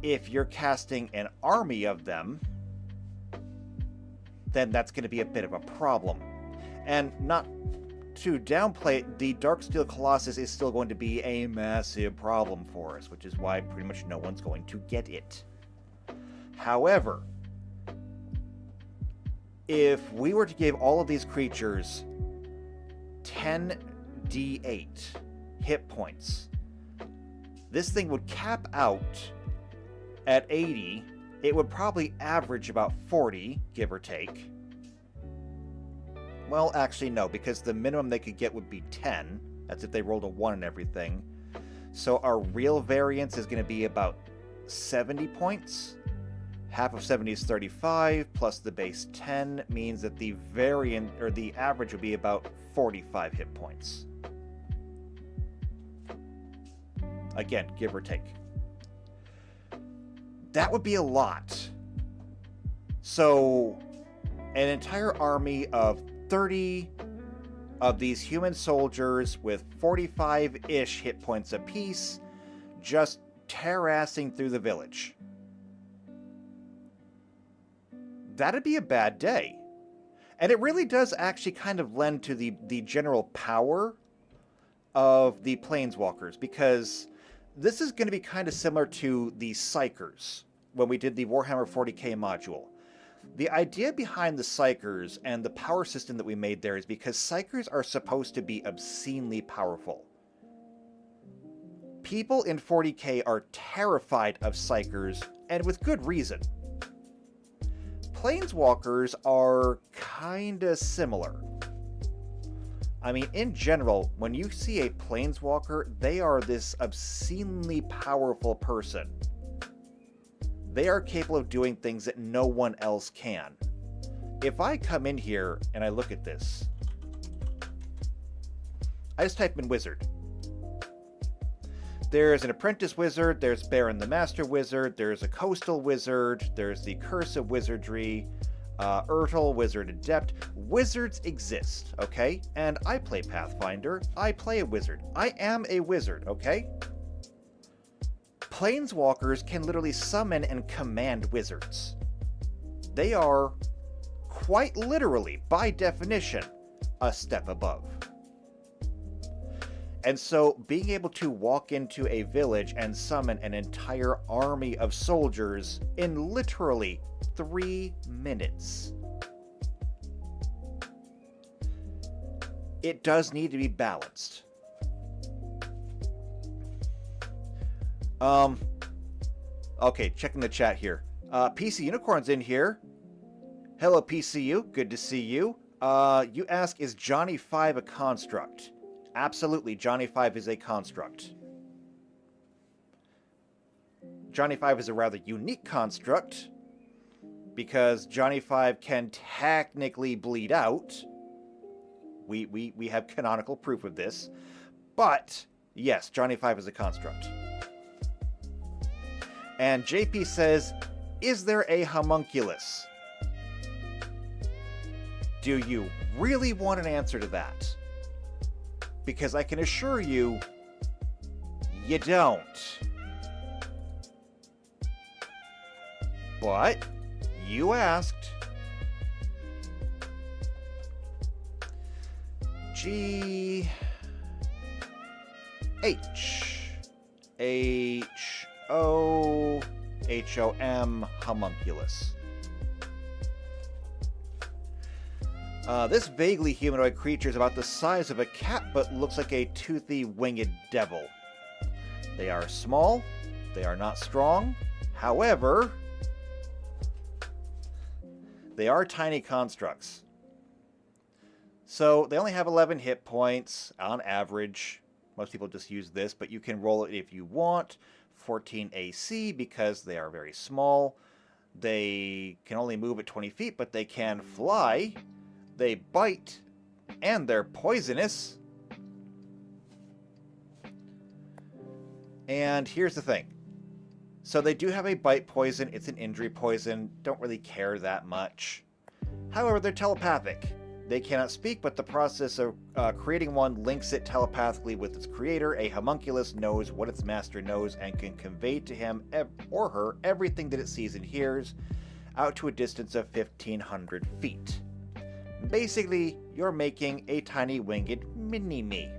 if you're casting an army of them, then that's going to be a bit of a problem. And not to downplay it, the Darksteel Colossus is still going to be a massive problem for us, which is why pretty much no one's going to get it. However, if we were to give all of these creatures 10 d8 hit points, this thing would cap out at 80. It would probably average about 40, give or take. Well, actually, no, because the minimum they could get would be 10. That's if they rolled a 1 and everything. So our real variance is going to be about 70 points. Half of 70 is 35, plus the base 10 means that the variant, or the average, would be about 45 hit points. Again, give or take. That would be a lot. So, an entire army of 30 of these human soldiers with 45-ish hit points apiece, just terrassing through the village. That'd be a bad day. And it really does actually kind of lend to the general power of the Planeswalkers, because this is going to be kind of similar to the Psychers when we did the Warhammer 40k module. The idea behind the Psychers and the power system that we made there is because Psychers are supposed to be obscenely powerful. People in 40k are terrified of Psychers, and with good reason. Planeswalkers are kinda similar. I mean, in general, when you see a Planeswalker, they are this obscenely powerful person. They are capable of doing things that no one else can. If I come in here and I look at this, I just type in wizard. There's an apprentice wizard, there's Baron the Master Wizard, there's a coastal wizard, there's the Curse of Wizardry, Urtel, Wizard Adept. Wizards exist, okay? And I play Pathfinder, I play a wizard. I am a wizard, okay? Planeswalkers can literally summon and command wizards. They are, quite literally, by definition, a step above. And so, being able to walk into a village and summon an entire army of soldiers in literally 3 minutes. It does need to be balanced. Okay, checking the chat here. PC Unicorn's in here. Hello, PCU. Good to see you. You ask, is Johnny 5 a construct? Absolutely, Johnny 5 is a construct. Johnny 5 is a rather unique construct because Johnny 5 can technically bleed out. We have canonical proof of this. But, yes, Johnny 5 is a construct. And JP says, is there a homunculus? Do you really want an answer to that? Because I can assure you, you don't. But, you asked. G H H O H O M homunculus. This vaguely humanoid creature is about the size of a cat, but looks like a toothy winged devil. They are small. They are not strong. However, they are tiny constructs. So they only have 11 hit points on average. Most people just use this, but you can roll it if you want. 14 AC because they are very small. They can only move at 20 feet, but they can fly. They bite, and they're poisonous. And here's the thing. So they do have a bite poison. It's an injury poison. Don't really care that much. However, they're telepathic. They cannot speak, but the process of creating one links it telepathically with its creator. A homunculus knows what its master knows and can convey to him or her everything that it sees and hears out to a distance of 1,500 feet. Basically, you're making a tiny winged mini-me.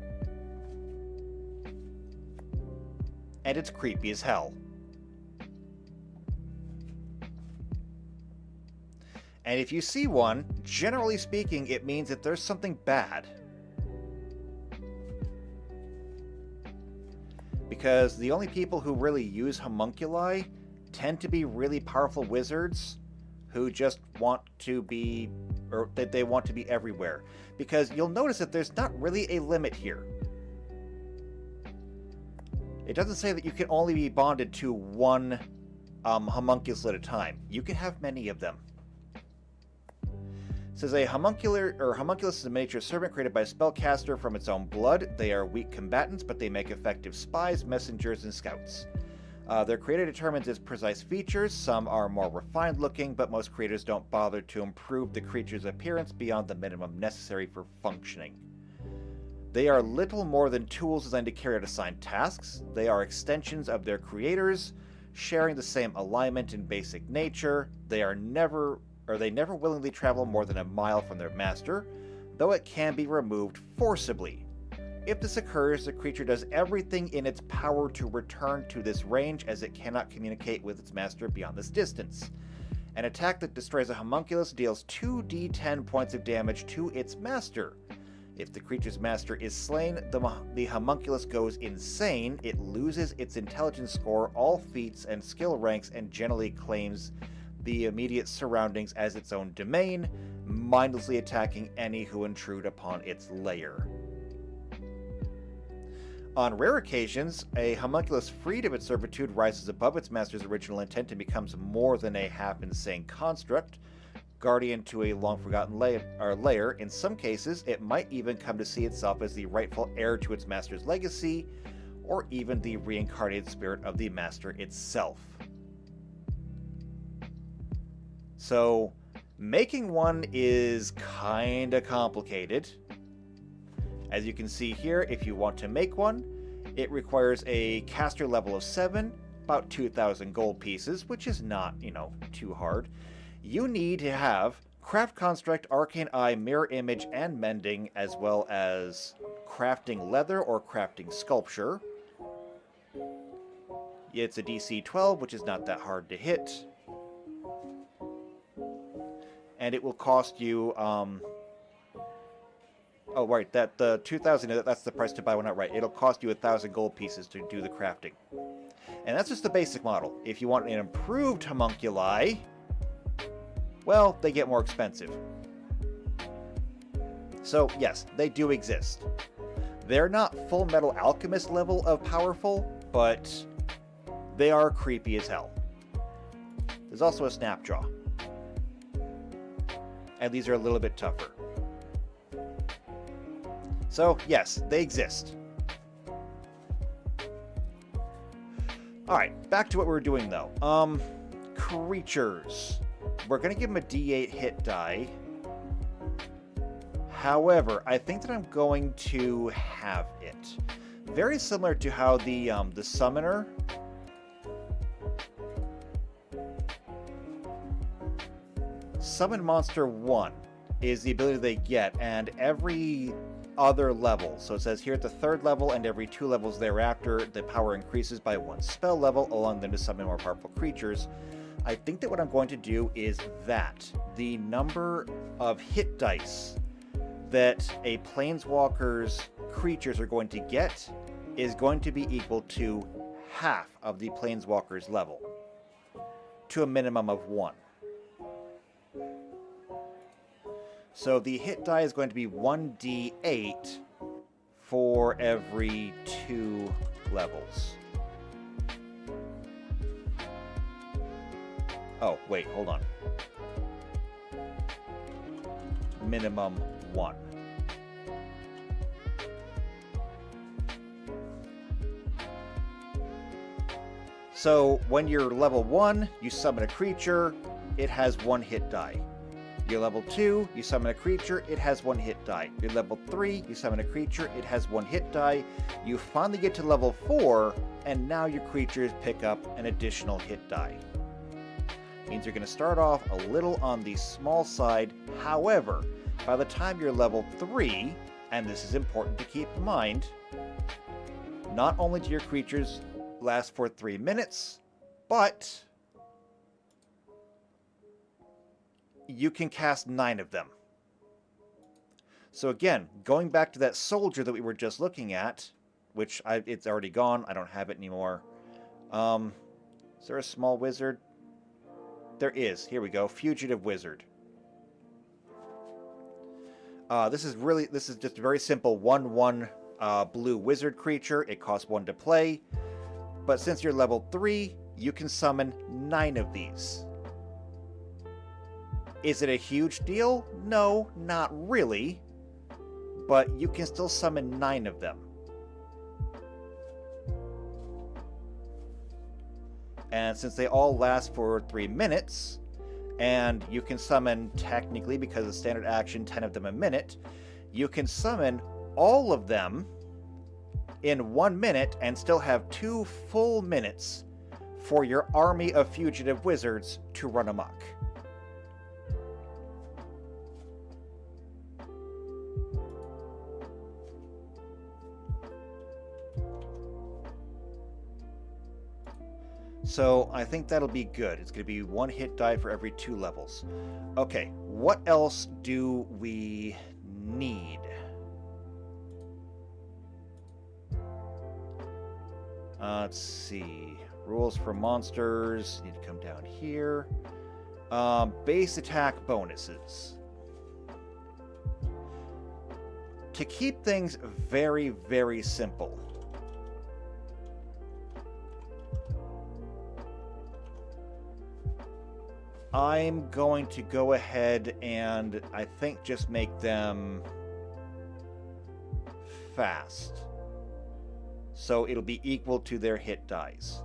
And it's creepy as hell. And if you see one, generally speaking, it means that there's something bad. Because the only people who really use homunculi tend to be really powerful wizards who just want to be, or that they want to be everywhere. Because you'll notice that there's not really a limit here. It doesn't say that you can only be bonded to one homunculus at a time. You can have many of them. It says a homunculus is a miniature servant created by a spellcaster from its own blood. They are weak combatants, but they make effective spies, messengers, and scouts. Their creator determines its precise features. Some are more refined looking, but most creators don't bother to improve the creature's appearance beyond the minimum necessary for functioning. They are little more than tools designed to carry out assigned tasks. They are extensions of their creators, sharing the same alignment and basic nature. They never willingly travel more than a mile from their master, though it can be removed forcibly. If this occurs, the creature does everything in its power to return to this range, as it cannot communicate with its master beyond this distance. An attack that destroys a homunculus deals 2d10 points of damage to its master. If the creature's master is slain, the homunculus goes insane, it loses its intelligence score, all feats and skill ranks, and generally claims the immediate surroundings as its own domain, mindlessly attacking any who intrude upon its lair. On rare occasions, a homunculus freed of its servitude rises above its master's original intent and becomes more than a half-insane construct, guardian to a long-forgotten lair. In some cases, it might even come to see itself as the rightful heir to its master's legacy, or even the reincarnated spirit of the master itself. So, making one is kinda complicated. As you can see here, if you want to make one, it requires a caster level of 7, about 2,000 gold pieces, which is not, too hard. You need to have Craft Construct, Arcane Eye, Mirror Image, and Mending, as well as Crafting Leather or Crafting Sculpture. It's a DC 12, which is not that hard to hit. And it will cost you, oh, right, the 2,000, that's the price to buy one outright. It'll cost you 1,000 gold pieces to do the crafting. And that's just the basic model. If you want an improved homunculi, well, they get more expensive. So, yes, they do exist. They're not Full Metal Alchemist level of powerful, but they are creepy as hell. There's also a Snapjaw. And these are a little bit tougher. So, yes, they exist. Alright, back to what we were doing, though. Creatures. We're going to give them a D8 hit die. However, I think that I'm going to have it. Very similar to how the Summoner... Summon Monster 1 is the ability they get, and every other level, so it says here at the 3rd level and every 2 levels thereafter, the power increases by 1 spell level, allowing them to summon more powerful creatures. I think that what I'm going to do is that the number of hit dice that a Planeswalker's creatures are going to get is going to be equal to half of the Planeswalker's level, to a minimum of 1. So the hit die is going to be 1d8 for every 2 levels. Oh, wait, hold on. Minimum 1. So when you're level 1, you summon a creature, it has 1 hit die. You're level 2, you summon a creature, it has 1 hit die. You're level 3, you summon a creature, it has 1 hit die. You finally get to level 4, and now your creatures pick up an additional hit die. Means you're going to start off a little on the small side. However, by the time you're level 3, and this is important to keep in mind, not only do your creatures last for 3 minutes, but you can cast 9 of them. So again, going back to that soldier that we were just looking at, which it's already gone, I don't have it anymore. Is there a small wizard? There is. Here we go. Fugitive Wizard. This is just a very simple 1/1 blue wizard creature. It costs 1 to play. But since you're level 3, you can summon 9 of these. Is it a huge deal? No, not really. But you can still summon 9 of them. And since they all last for 3 minutes, and you can summon, technically, because of standard action, 10 of them a minute, you can summon all of them in 1 minute and still have 2 full minutes for your army of fugitive wizards to run amok. So I think that'll be good. It's going to be 1 hit die for every 2 levels. Okay, what else do we need? Let's see. Rules for monsters need to come down here. Base attack bonuses. To keep things very, very simple, I'm going to go ahead and I think just make them fast. So it'll be equal to their hit dice.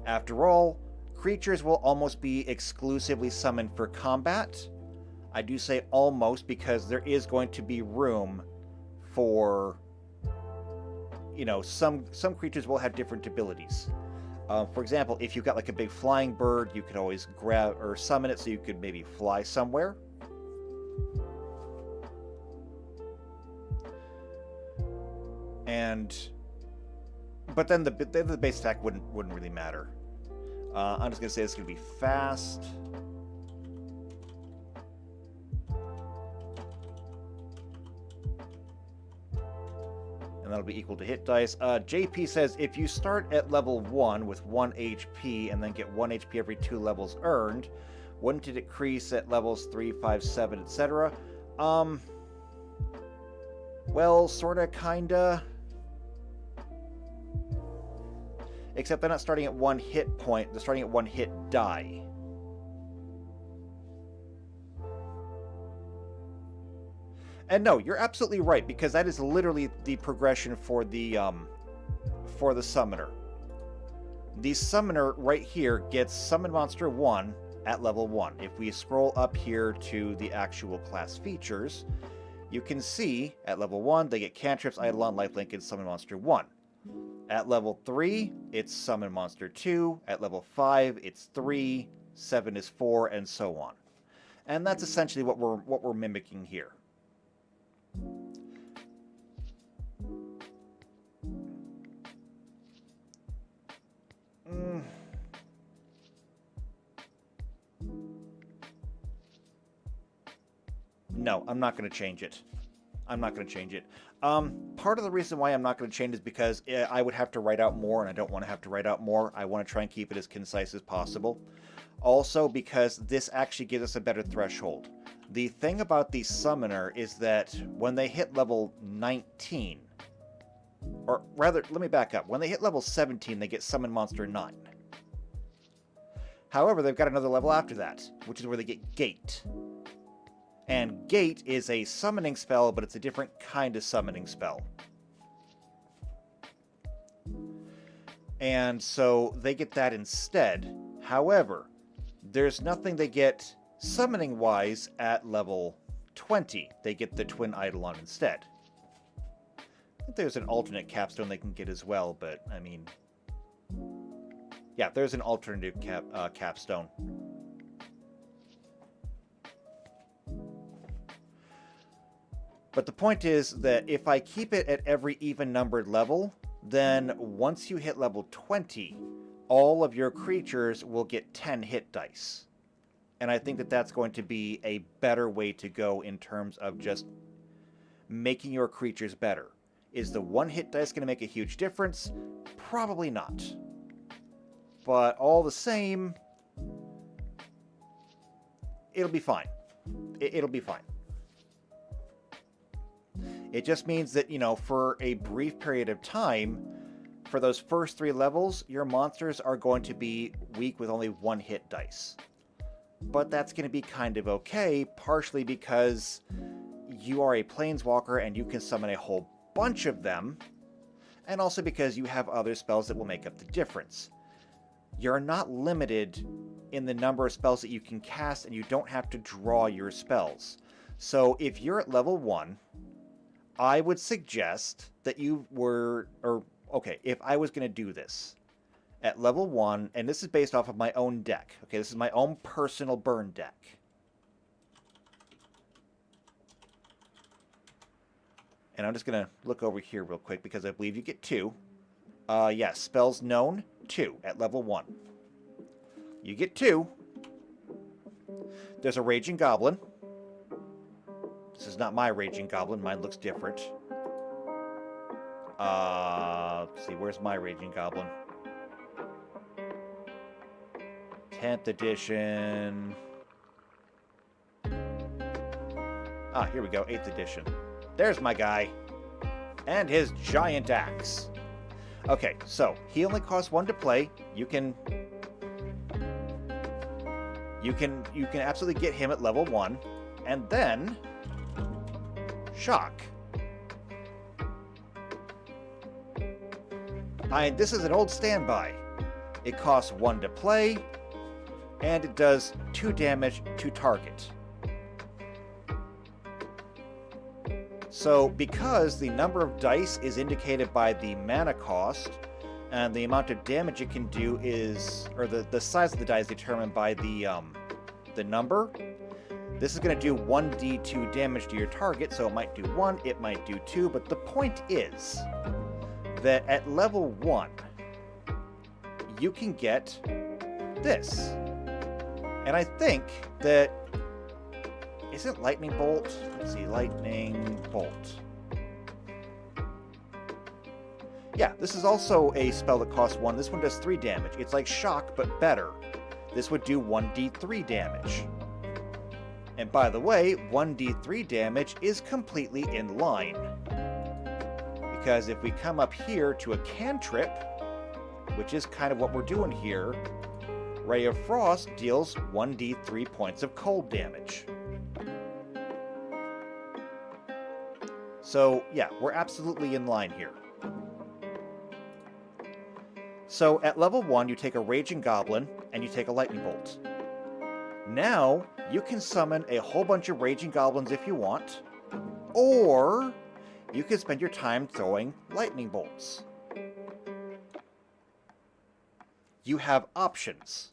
After all, creatures will almost be exclusively summoned for combat. I do say almost because there is going to be room for, you know, some creatures will have different abilities. For example, if you've got like a big flying bird, you could always grab or summon it so you could maybe fly somewhere. But then the base attack wouldn't really matter. I'm just gonna say it's gonna be fast. And that'll be equal to hit dice. JP says, if you start at level 1 with 1 HP and then get 1 HP every 2 levels earned, wouldn't it decrease at levels 3, 5, 7, etc.? Well, sorta, kinda. Except they're not starting at 1 hit point, they're starting at 1 hit die. And no, you're absolutely right, because that is literally the progression for the summoner. The summoner right here gets Summon Monster 1 at level 1. If we scroll up here to the actual class features, you can see at level 1 they get Cantrips, Eidolon, Lifelink, and Summon Monster 1. At level 3, it's Summon Monster 2. At level 5, it's 3. 7 is 4, and so on. And that's essentially what we're mimicking here. No, I'm not going to change it. I'm not going to change it. Part of the reason why I'm not going to change is because I would have to write out more, and I don't want to have to write out more. I want to try and keep it as concise as possible. Also, because this actually gives us a better threshold. The thing about the Summoner is that when they hit level 19, or rather, let me back up. When they hit level 17, they get Summon Monster 9. However, they've got another level after that, which is where they get Gate. And Gate is a summoning spell, but it's a different kind of summoning spell. And so they get that instead. However, there's nothing they get summoning-wise at level 20. They get the Twin Eidolon instead. I think there's an alternate capstone they can get as well, but, I mean... yeah, there's an alternative capstone. But the point is that if I keep it at every even-numbered level, then once you hit level 20, all of your creatures will get 10 hit dice. And I think that that's going to be a better way to go in terms of just making your creatures better. Is the 1 hit dice going to make a huge difference? Probably not. But all the same, it'll be fine. It'll be fine. It just means that, you know, for a brief period of time, for those first 3 levels, your monsters are going to be weak with only 1 hit dice. But that's going to be kind of okay, partially because you are a planeswalker and you can summon a whole bunch of them, and also because you have other spells that will make up the difference. You're not limited in the number of spells that you can cast, and you don't have to draw your spells. So if you're at level 1, I would suggest that you were, if I was going to do this at level 1, and this is based off of my own deck. Okay, this is my own personal burn deck. And I'm just going to look over here real quick because I believe you get 2. Yes, spells known, 2 at level 1. You get 2. There's a Raging Goblin. This is not my Raging Goblin. Mine looks different. Let's see, where's my Raging Goblin? 10th edition. Ah, here we go, 8th edition. There's my guy. And his giant axe. Okay, so he only costs 1 to play. You can absolutely get him at level 1. And then shock. This is an old standby. It costs 1 to play, and it does 2 damage to target. So, because the number of dice is indicated by the mana cost, and the amount of damage it can do is, or the size of the die is determined by the number, this is going to do 1d2 damage to your target, so it might do 1, it might do 2, but the point is that at level 1, you can get this. And I think that... Isn't Lightning Bolt? Let's see, Lightning Bolt. Yeah, this is also a spell that costs 1. This one does 3 damage. It's like Shock, but better. This would do 1d3 damage. And by the way, 1d3 damage is completely in line. Because if we come up here to a cantrip, which is kind of what we're doing here, Ray of Frost deals 1d3 points of cold damage. So, yeah, we're absolutely in line here. So, at level 1, you take a Raging Goblin, and you take a Lightning Bolt. Now, you can summon a whole bunch of Raging Goblins if you want, or you can spend your time throwing Lightning Bolts. You have options.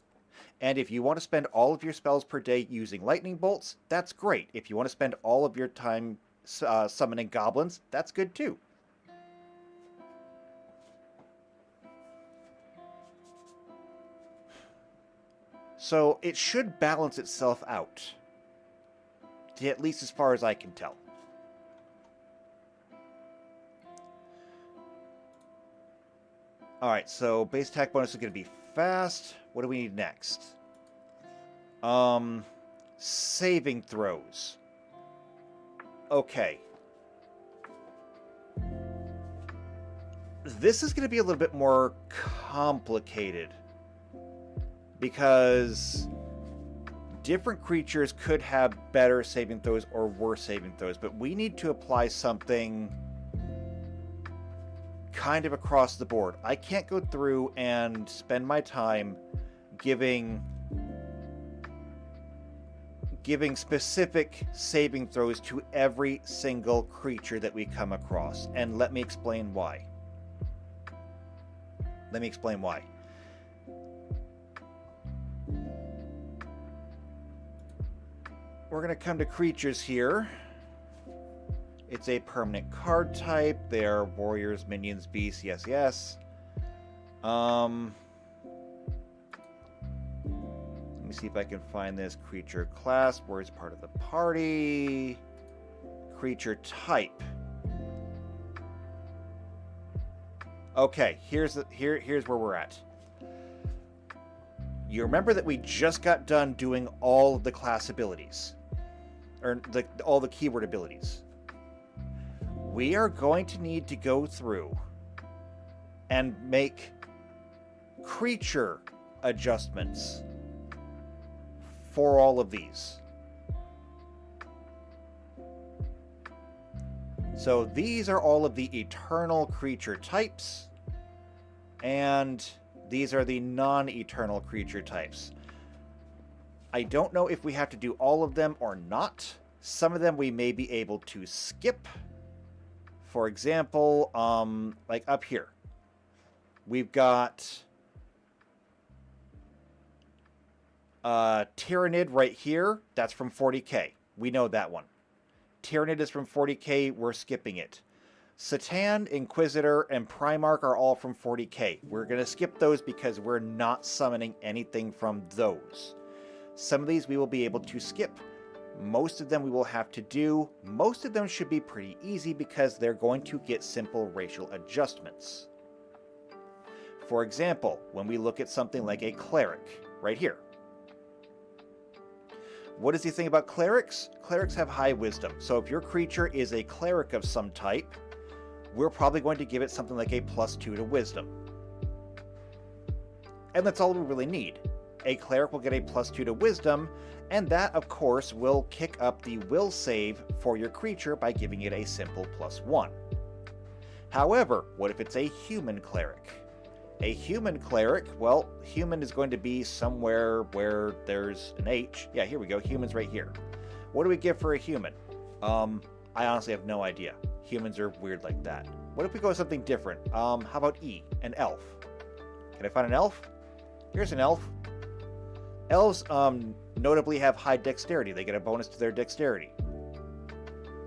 And if you want to spend all of your spells per day using Lightning Bolts, that's great. If you want to spend all of your time summoning goblins, that's good too. So it should balance itself out, at least as far as I can tell. Alright, so base attack bonus is going to be fast. What do we need next? Saving throws. Okay. This is going to be a little bit more complicated, because different creatures could have better saving throws or worse saving throws, but we need to apply something kind of across the board. I can't go through and spend my time giving specific saving throws to every single creature that we come across. And let me explain why. We're going to come to creatures here. It's a permanent card type. They are warriors, minions, beasts. Yes, yes. Let me see if I can find this creature class. Where is part of the party? Creature type. Okay, here's where we're at. You remember that we just got done doing all of the class abilities, or all the keyword abilities. We are going to need to go through and make creature adjustments for all of these. So these are all of the eternal creature types, and these are the non-eternal creature types. I don't know if we have to do all of them or not. Some of them we may be able to skip. For example, like up here, we've got Tyrannid right here. That's from 40k. We know that one. Tyrannid is from 40k. We're skipping it. Satan, Inquisitor, and Primarch are all from 40k. We're going to skip those because we're not summoning anything from those. Some of these we will be able to skip. Most of them we will have to do. Most of them should be pretty easy because they're going to get simple racial adjustments. For example, when we look at something like a cleric, right here. What is the thing about clerics? Clerics have high wisdom. So if your creature is a cleric of some type, we're probably going to give it something like a +2 to wisdom. And that's all we really need. A cleric will get a +2 to wisdom, and that, of course, will kick up the will save for your creature by giving it a simple +1. However, what if it's a human cleric? A human cleric, well, human is going to be somewhere where there's an H. Yeah, here we go. Human's right here. What do we give for a human? I honestly have no idea. Humans are weird like that. What if we go with something different? How about E, an elf? Can I find an elf? Here's an elf. Elves, notably have high dexterity. They get a bonus to their dexterity.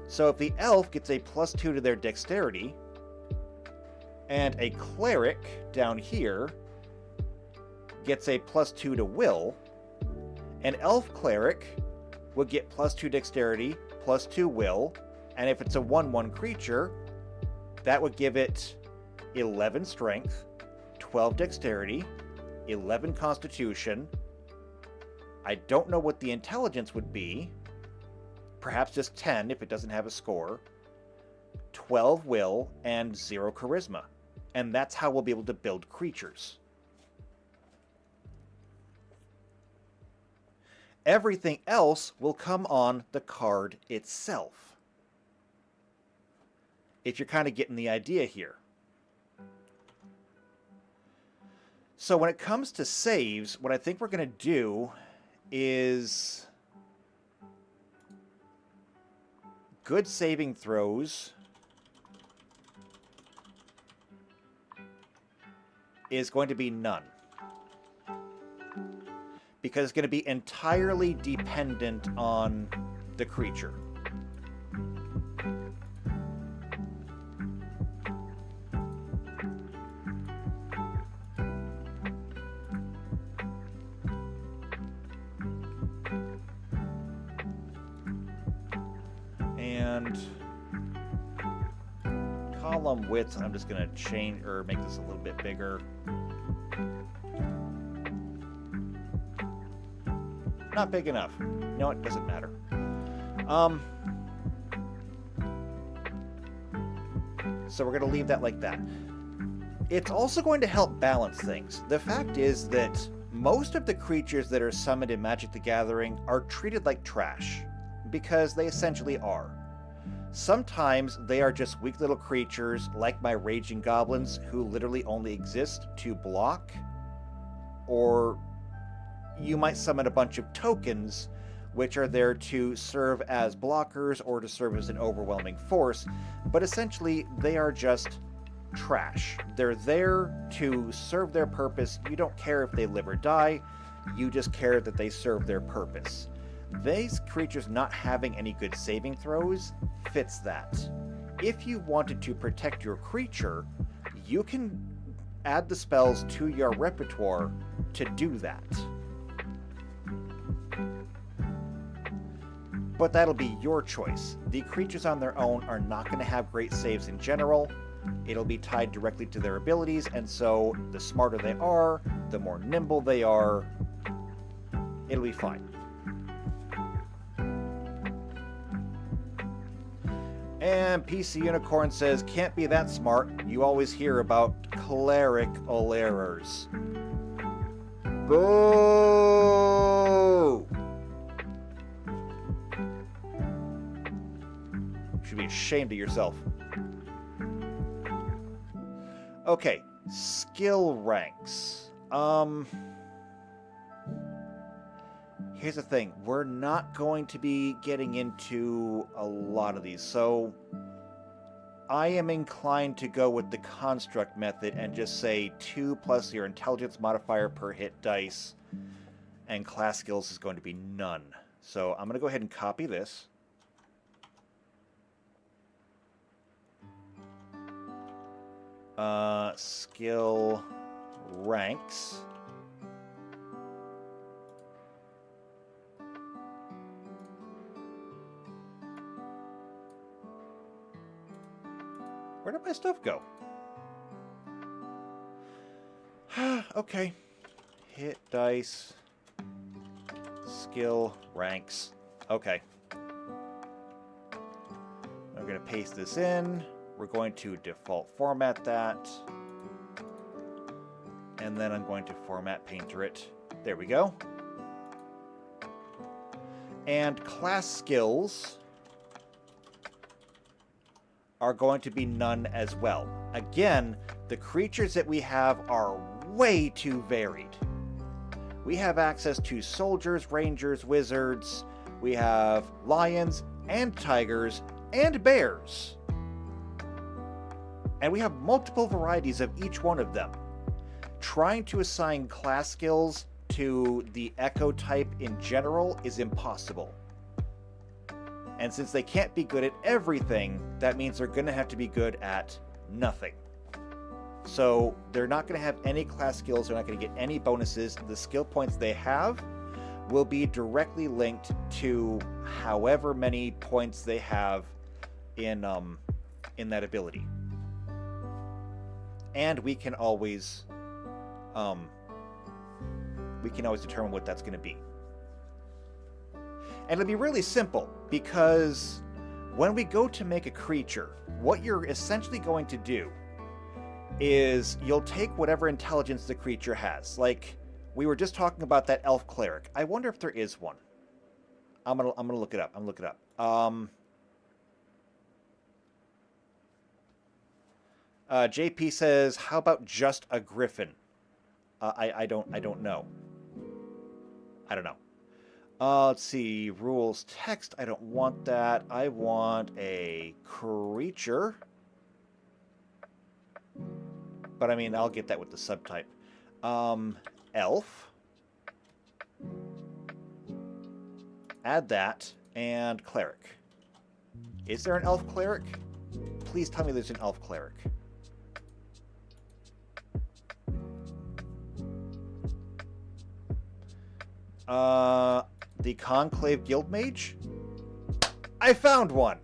So if the elf gets a +2 to their dexterity, and a cleric down here gets a +2 to will, an elf cleric would get +2 dexterity, +2 will, and if it's a 1/1 creature, that would give it 11 strength, 12 dexterity, 11 constitution. I don't know what the intelligence would be. Perhaps just 10 if it doesn't have a score. 12 will, and 0 charisma. And that's how we'll be able to build creatures. Everything else will come on the card itself. If you're kind of getting the idea here. So when it comes to saves, what I think we're going to do is good saving throws is going to be none. Because it's going to be entirely dependent on the creature. And column width, I'm just going to change or make this a little bit bigger. Not big enough. No, it doesn't matter. So we're going to leave that like that. It's also going to help balance things. The fact is that most of the creatures that are summoned in Magic the Gathering are treated like trash, because they essentially are. Sometimes they are just weak little creatures like my Raging Goblins who literally only exist to block, or you might summon a bunch of tokens which are there to serve as blockers or to serve as an overwhelming force, but essentially they are just trash. They're there to serve their purpose. You don't care if they live or die, you just care that they serve their purpose. These creatures not having any good saving throws fits that. If you wanted to protect your creature, you can add the spells to your repertoire to do that. But that'll be your choice. The creatures on their own are not going to have great saves in general. It'll be tied directly to their abilities, and so the smarter they are, the more nimble they are, it'll be fine. And PC Unicorn says, can't be that smart. You always hear about clerical errors. Boo! You should be ashamed of yourself. Okay, skill ranks. Here's the thing, we're not going to be getting into a lot of these, so I am inclined to go with the construct method and just say 2 plus your intelligence modifier per hit dice, and class skills is going to be none. So I'm going to go ahead and copy this. skill ranks. Where did my stuff go? Okay. Hit dice. Skill ranks. Okay. I'm going to paste this in. We're going to default format that. And then I'm going to format painter it. There we go. And class skills are going to be none as well. Again, the creatures that we have are way too varied. We have access to soldiers, rangers, wizards. We have lions and tigers and bears. And we have multiple varieties of each one of them. Trying to assign class skills to the Echo type in general is impossible. And since they can't be good at everything, that means they're going to have to be good at nothing. So they're not going to have any class skills, they're not going to get any bonuses. The skill points they have will be directly linked to however many points they have in that ability. And we can always determine what that's going to be. And it'll be really simple, because when we go to make a creature, what you're essentially going to do is you'll take whatever intelligence the creature has. Like, we were just talking about that elf cleric. I wonder if there is one. I'm gonna look it up. JP says, how about just a griffin? I don't know. I don't know. Let's see. Rules text. I don't want that. I want a creature. But I mean, I'll get that with the subtype. Elf. Add that. And cleric. Is there an elf cleric? Please tell me there's an elf cleric. The Conclave Guildmage? I found one!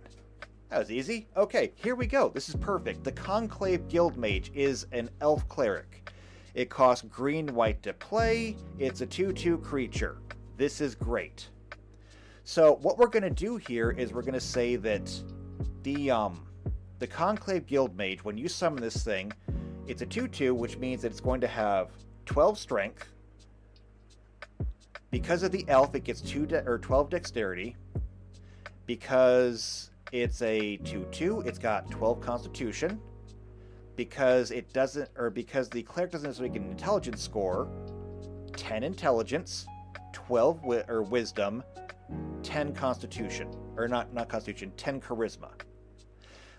That was easy. Okay, here we go. This is perfect. The Conclave Guildmage is an elf cleric. It costs green-white to play. It's a 2/2 creature. This is great. So what we're going to do here is we're going to say that the Conclave Guildmage, when you summon this thing, it's a 2/2, which means that it's going to have 12 strength. Because of the elf, it gets 12 dexterity. Because it's a 2/2, it's got 12 constitution. Because the cleric doesn't necessarily get an intelligence score, 10 intelligence, 12 wisdom, 10 constitution. Or not constitution, 10 charisma.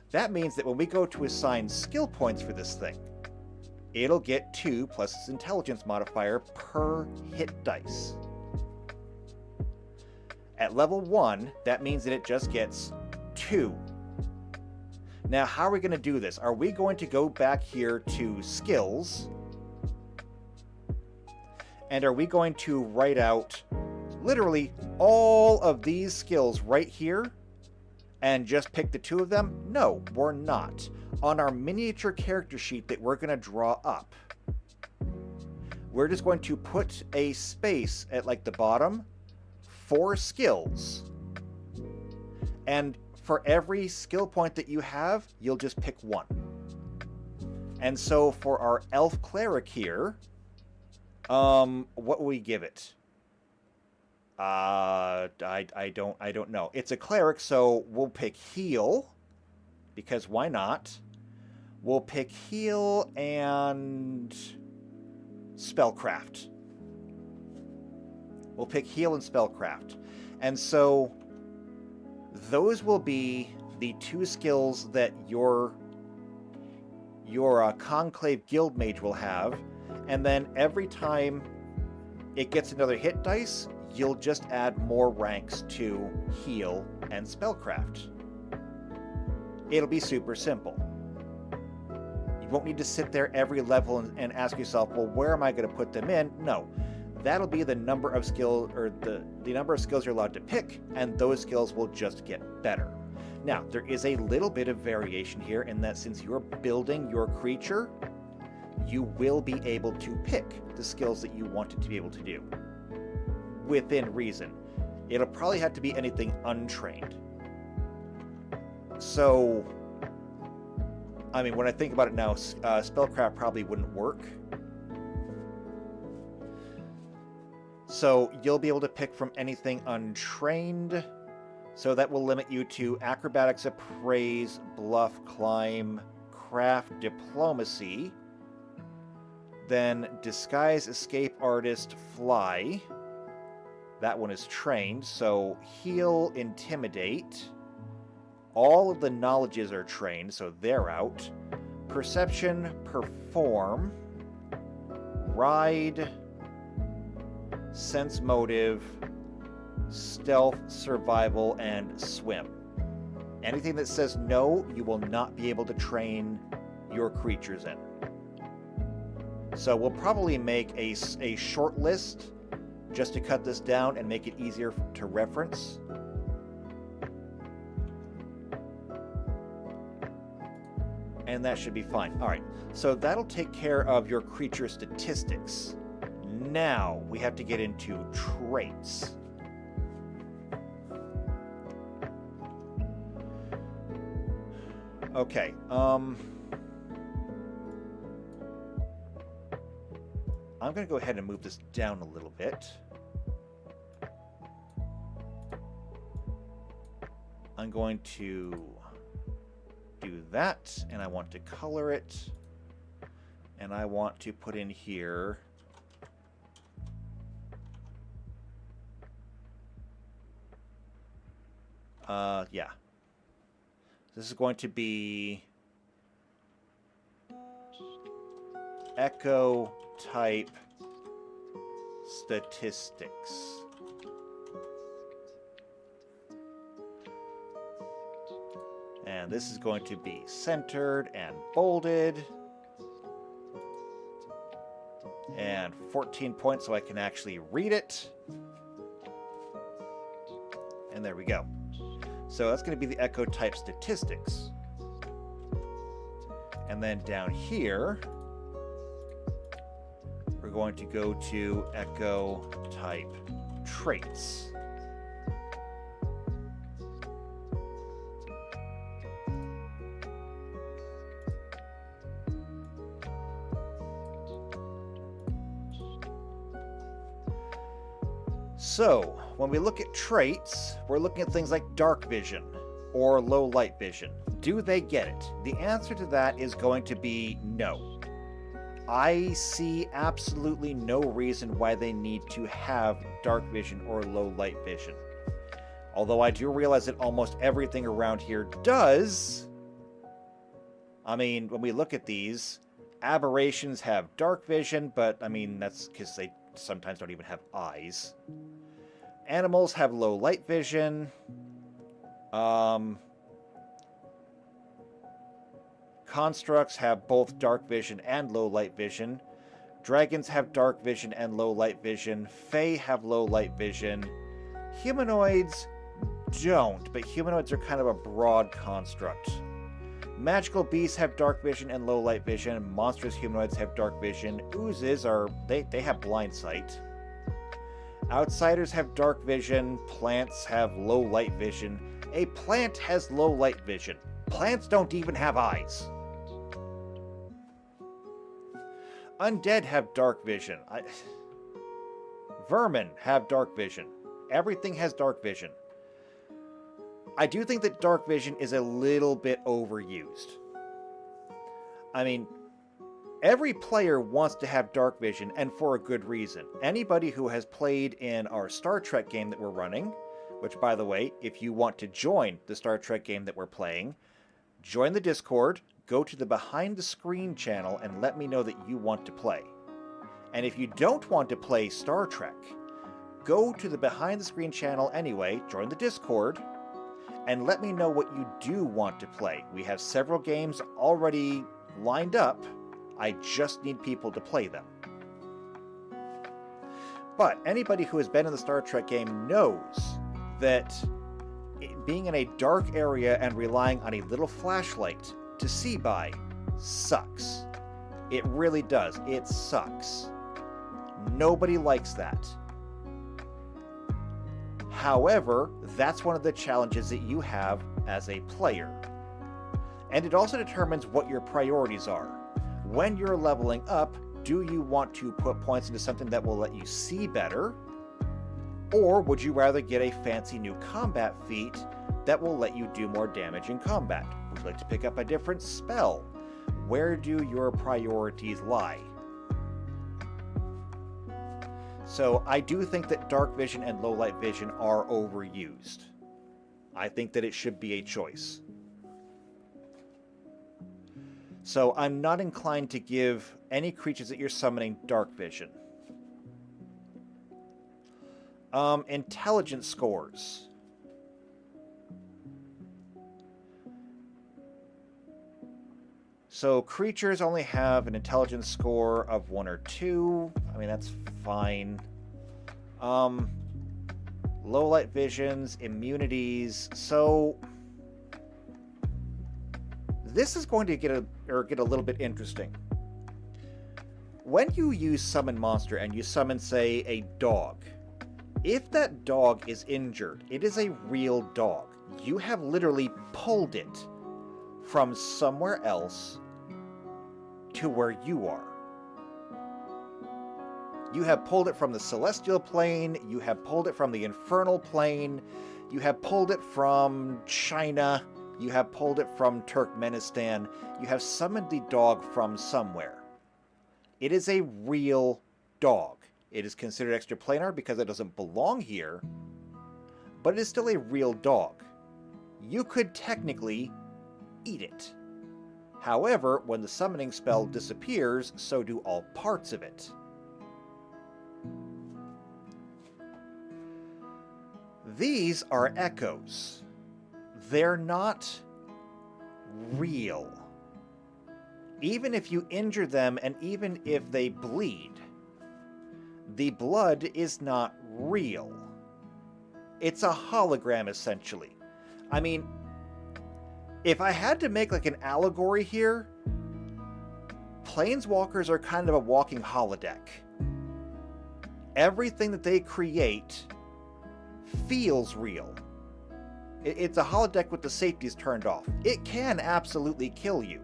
That means that when we go to assign skill points for this thing, it'll get 2 plus its intelligence modifier per hit dice. At level 1, that means that it just gets 2. Now, how are we going to do this? Are we going to go back here to skills? And are we going to write out literally all of these skills right here and just pick the 2 of them? No, we're not. On our miniature character sheet that we're going to draw up, we're just going to put a space at like the bottom for skills. And for every skill point that you have, you'll just pick 1. And so for our elf cleric here, what will we give it? I don't know. It's a cleric, so we'll pick heal, because why not? We'll pick heal and spellcraft. We'll pick heal and spellcraft. And so those will be the 2 skills that your Conclave Guildmage will have. And then every time it gets another hit dice, you'll just add more ranks to heal and spellcraft. It'll be super simple. won't need to sit there every level and ask yourself, well, where am I going to put them in? No. That'll be the number of skills, or the number of skills you're allowed to pick, and those skills will just get better. Now, there is a little bit of variation here in that since you're building your creature, you will be able to pick the skills that you want it to be able to do. Within reason. It'll probably have to be anything untrained. So, I mean, when I think about it now, Spellcraft probably wouldn't work. So you'll be able to pick from anything untrained. So that will limit you to Acrobatics, Appraise, Bluff, Climb, Craft, Diplomacy. Then Disguise, Escape, Artist, Fly. That one is trained. So Heal, Intimidate. All of the knowledges are trained, so they're out. Perception, Perform. Ride. Sense Motive, Stealth, Survival, and Swim. Anything that says no, you will not be able to train your creatures in. So we'll probably make a short list just to cut this down and make it easier to reference. And that should be fine. All right, so that'll take care of your creature statistics. Now, we have to get into traits. Okay, I'm going to go ahead and move this down a little bit. I'm going to do that, and I want to color it. And I want to put in here... yeah. This is going to be Echo type statistics. And this is going to be centered and bolded. And 14 points so I can actually read it. And there we go. So that's going to be the Echo type statistics. And then down here, we're going to go to Echo type traits. So, when we look at traits, we're looking at things like dark vision or low light vision. Do they get it? The answer to that is going to be no. I see absolutely no reason why they need to have dark vision or low light vision. Although I do realize that almost everything around here does. I mean, when we look at these, aberrations have dark vision, but I mean, that's because they sometimes don't even have eyes. Animals have low light vision. Constructs have both dark vision and low light vision. Dragons have dark vision and low light vision. Fae have low light vision. Humanoids don't, but humanoids are kind of a broad construct. Magical beasts have dark vision and low light vision. Monstrous humanoids have dark vision. Oozes they have blind sight. Outsiders have dark vision. Plants have low light vision. A plant has low light vision. Plants don't even have eyes. Undead have dark vision. Vermin have dark vision. Everything has dark vision. I do think that dark vision is a little bit overused. I mean, every player wants to have dark vision, and for a good reason. Anybody who has played in our Star Trek game that we're running, which, by the way, if you want to join the Star Trek game that we're playing, join the Discord, go to the Behind the Screen channel, and let me know that you want to play. And if you don't want to play Star Trek, go to the Behind the Screen channel anyway, join the Discord, and let me know what you do want to play. We have several games already lined up. I just need people to play them. But anybody who has been in the Star Trek game knows that being in a dark area and relying on a little flashlight to see by sucks. It really does. It sucks. Nobody likes that. However, that's one of the challenges that you have as a player. And it also determines what your priorities are. When you're leveling up, do you want to put points into something that will let you see better? Or would you rather get a fancy new combat feat that will let you do more damage in combat? Would you like to pick up a different spell? Where do your priorities lie? So I do think that dark vision and low light vision are overused. I think that it should be a choice. So I'm not inclined to give any creatures that you're summoning dark vision. Intelligence scores. So creatures only have an intelligence score of 1 or 2. I mean, that's fine. Low light visions, immunities. So this is going to get a little bit interesting. When you use summon monster and you summon, say, a dog, if that dog is injured, it is a real dog. You have literally pulled it from somewhere else to where you are. You have pulled it from the celestial plane, you have pulled it from the infernal plane, you have pulled it from China, you have pulled it from Turkmenistan, you have summoned the dog from somewhere. It is a real dog. It is considered extraplanar because it doesn't belong here, but it is still a real dog. You could technically eat it. However, when the summoning spell disappears, so do all parts of it. These are echoes. They're not real. Even if you injure them and even if they bleed, the blood is not real. It's a hologram, essentially. I mean, if I had to make like an allegory here, planeswalkers are kind of a walking holodeck. Everything that they create feels real. It's a holodeck with the safeties turned off. It can absolutely kill you.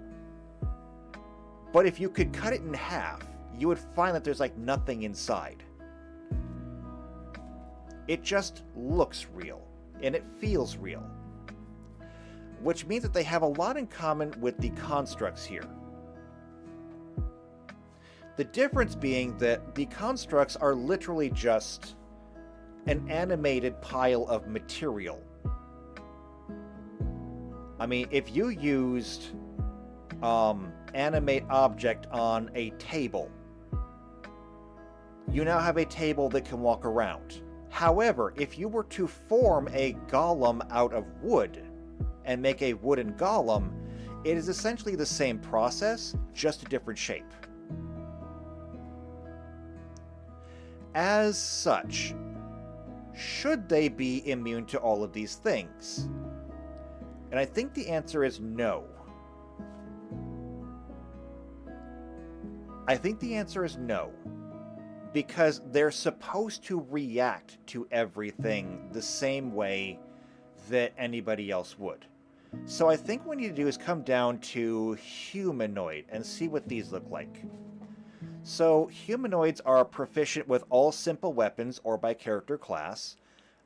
But if you could cut it in half, you would find that there's like nothing inside. It just looks real, and it feels real. Which means that they have a lot in common with the constructs here. The difference being that the constructs are literally just an animated pile of material. I mean, if you used animate object on a table, you now have a table that can walk around. However, if you were to form a golem out of wood and make a wooden golem, it is essentially the same process, just a different shape. As such, should they be immune to all of these things? And I think the answer is no. I think the answer is no. Because they're supposed to react to everything the same way that anybody else would. So I think what we need to do is come down to humanoid and see what these look like. So humanoids are proficient with all simple weapons or by character class.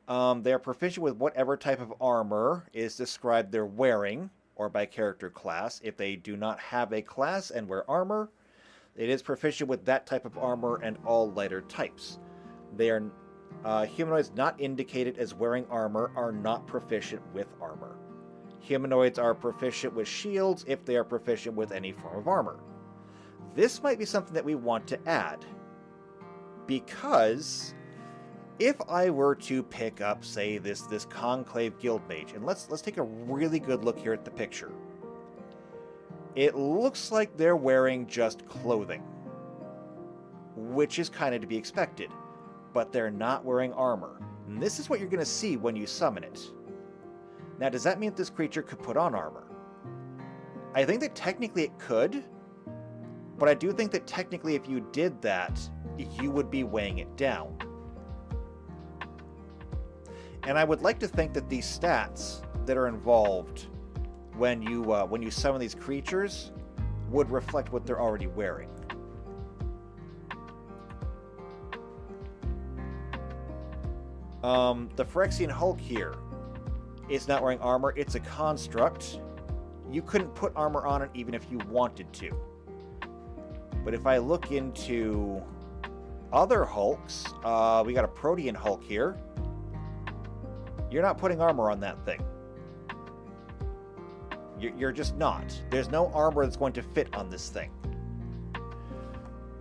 They are proficient with whatever type of armor is described they're wearing or by character class. If they do not have a class and wear armor, it is proficient with that type of armor and all lighter types. They are humanoids not indicated as wearing armor are not proficient with armor. Humanoids are proficient with shields if they are proficient with any form of armor. This might be something that we want to add, because if I were to pick up, say, this Conclave Guild Mage, and let's take a really good look here at the picture. it looks like they're wearing just clothing, which is kind of to be expected, but they're not wearing armor. And this is what you're going to see when you summon it. Now, does that mean that this creature could put on armor? I think that technically it could, but I do think that technically if you did that, you would be weighing it down. And I would like to think that these stats that are involved when you summon these creatures would reflect what they're already wearing. The Phyrexian Hulk here is not wearing armor. It's a construct. You couldn't put armor on it even if you wanted to. But if I look into other Hulks, we got a Protean Hulk here. You're not putting armor on that thing. You're just not. There's no armor that's going to fit on this thing.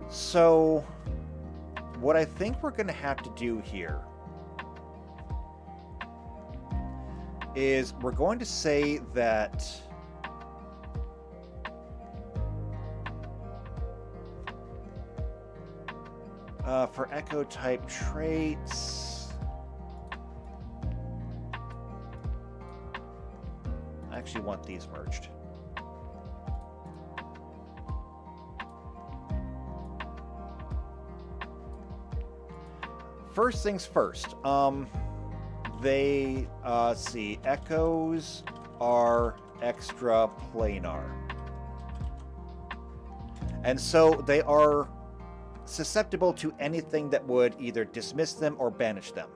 So, what I think we're going to have to do here is we're going to say that for Echo type traits, I actually want these merged. First things first, they, see, Echoes are extra planar. And so they are susceptible to anything that would either dismiss them or banish them.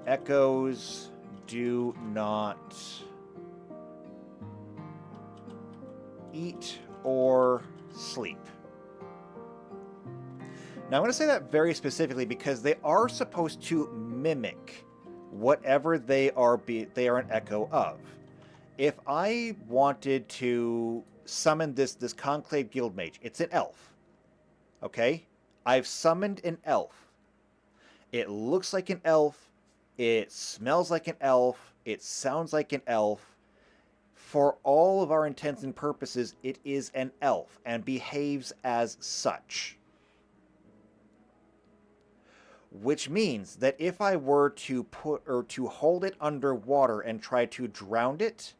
Echoes do not eat or sleep. Now, I'm going to say that very specifically because they are supposed to mimic whatever they are an echo of. If I wanted to summon this Conclave Guildmage, it's an elf. Okay? I've summoned an elf. It looks like an elf. It smells like an elf. It sounds like an elf. For all of our intents and purposes, it is an elf and behaves as such. Which means that if I were to to hold it underwater and try to drown it,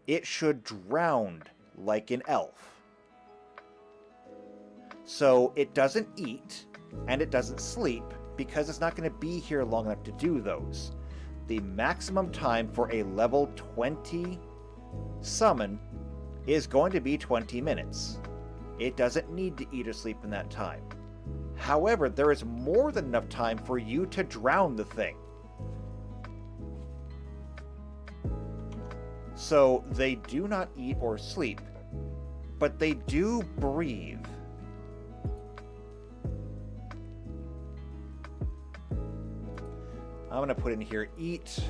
it should drown like an elf. So it doesn't eat and it doesn't sleep because it's not going to be here long enough to do those. The maximum time for a level 20 summon is going to be 20 minutes. It doesn't need to eat or sleep in that time. However, there is more than enough time for you to drown the thing. So they do not eat or sleep, but they do breathe. I'm going to put in here, eat,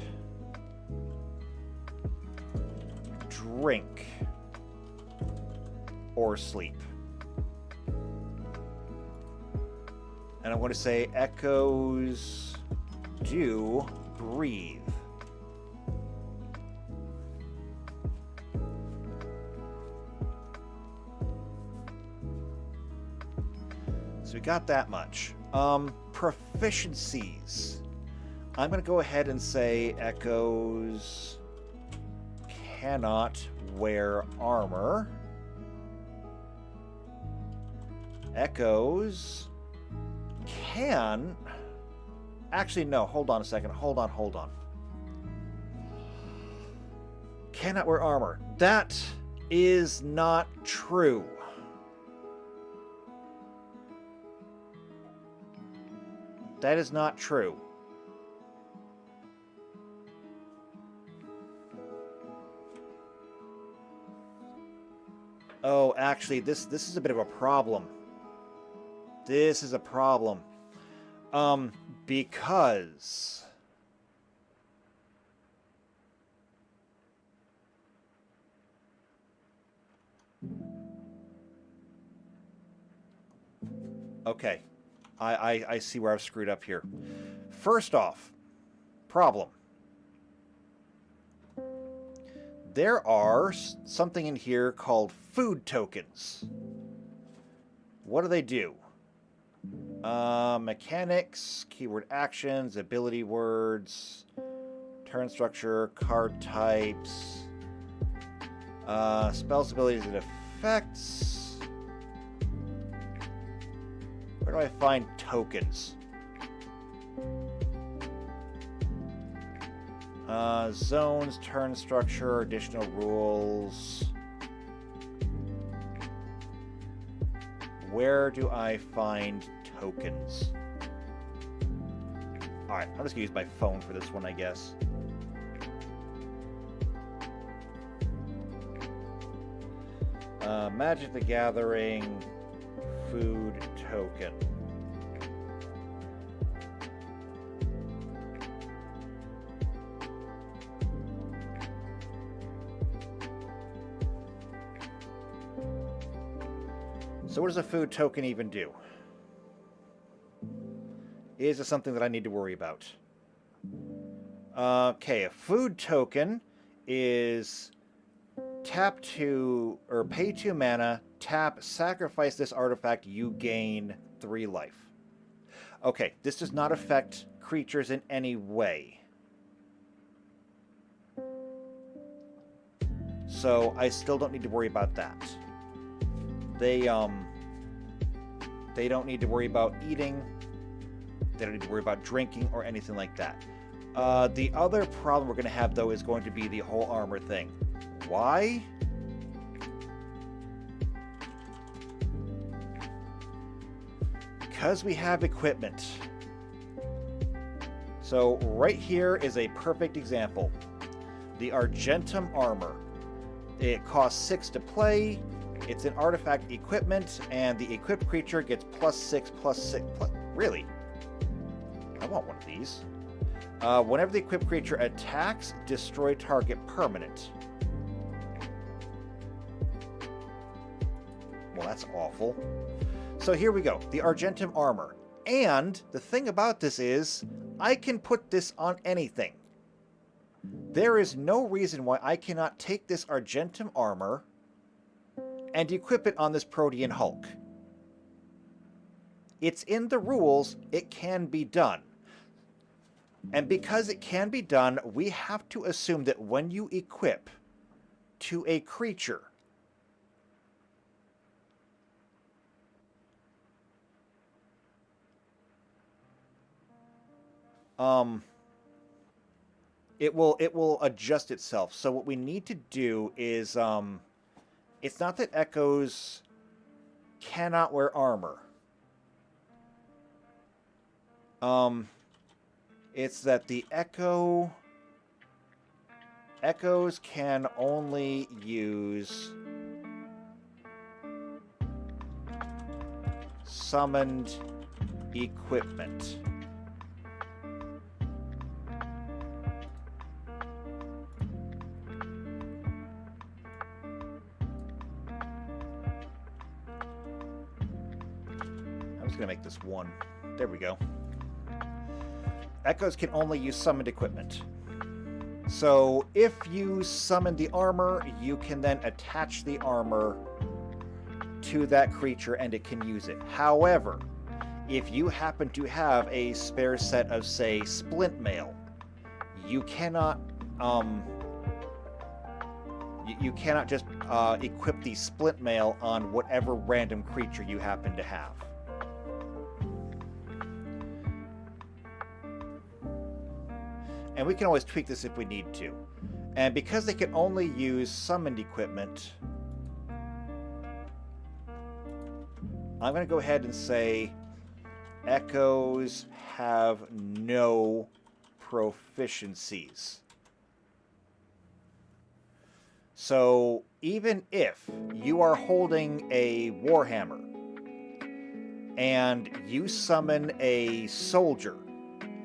drink, or sleep. And I'm going to say echoes do breathe. So we got that much. Proficiencies. I'm going to go ahead and say echoes cannot wear armor. Echoes can... Actually, no. Hold on a second. Hold on. Cannot wear armor. That is not true. That is not true. Oh, actually, this is a bit of a problem. This is a problem. Because... Okay. I see where I've screwed up here. First off, problem. there are something in here called food tokens. What do they do? Mechanics, keyword actions, ability words, turn structure, card types, spells, abilities, and effects. Where do I find tokens? Zones, turn structure, additional rules. Where do I find tokens? Alright, I'm just gonna use my phone for this one, I guess. Magic the Gathering food token. So what does a food token even do? Is it something that I need to worry about? Okay, a food token is tap 2 or pay 2 mana, tap, sacrifice this artifact, you gain 3 life. Okay, this does not affect creatures in any way. So I still don't need to worry about that. They don't need to worry about eating. They don't need to worry about drinking or anything like that. The other problem we're going to have, though, is going to be the whole armor thing. Why? Because we have equipment. So right here is a perfect example. The Argentum armor. It costs 6 to play. It's an artifact equipment, and the equipped creature gets +6/+6. Really? I want one of these. Whenever the equipped creature attacks, destroy target permanent. Well, that's awful. So here we go. The Argentum armor. And the thing about this is, I can put this on anything. There is no reason why I cannot take this Argentum armor and equip it on this Protean Hulk. It's in the rules, it can be done. And because it can be done, we have to assume that when you equip to a creature, it will adjust itself. So what we need to do is it's not that echoes cannot wear armor. It's that the echoes can only use summoned equipment. I'm just gonna make this 1. There we go. Echoes can only use summoned equipment. So if you summon the armor, you can then attach the armor to that creature and it can use it. However, if you happen to have a spare set of, say, splint mail, you cannot you cannot just equip the splint mail on whatever random creature you happen to have. And we can always tweak this if we need to. And because they can only use summoned equipment, I'm going to go ahead and say echoes have no proficiencies. So even if you are holding a warhammer and you summon a soldier,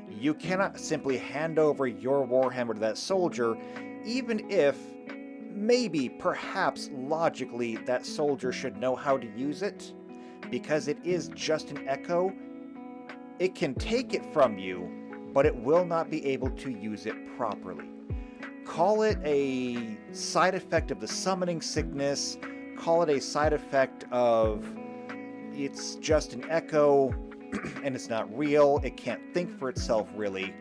you cannot simply hand over your warhammer to that soldier, even if maybe, perhaps, logically, that soldier should know how to use it. Because it is just an echo, it can take it from you, but it will not be able to use it properly. Call it a side effect of the summoning sickness, call it a side effect of it's just an echo and it's not real, it can't think for itself really.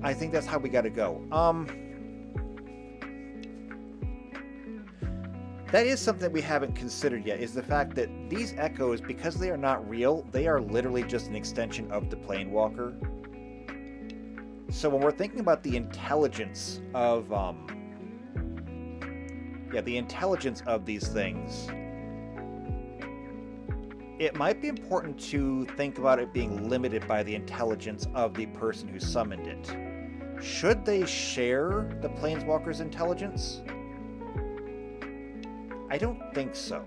I think that's how we gotta go. That is something that we haven't considered yet, is the fact that these echoes, because they are not real, they are literally just an extension of the Planewalker. So when we're thinking about the intelligence of, the intelligence of these things, it might be important to think about it being limited by the intelligence of the person who summoned it. Should they share the Planeswalker's intelligence? I don't think so.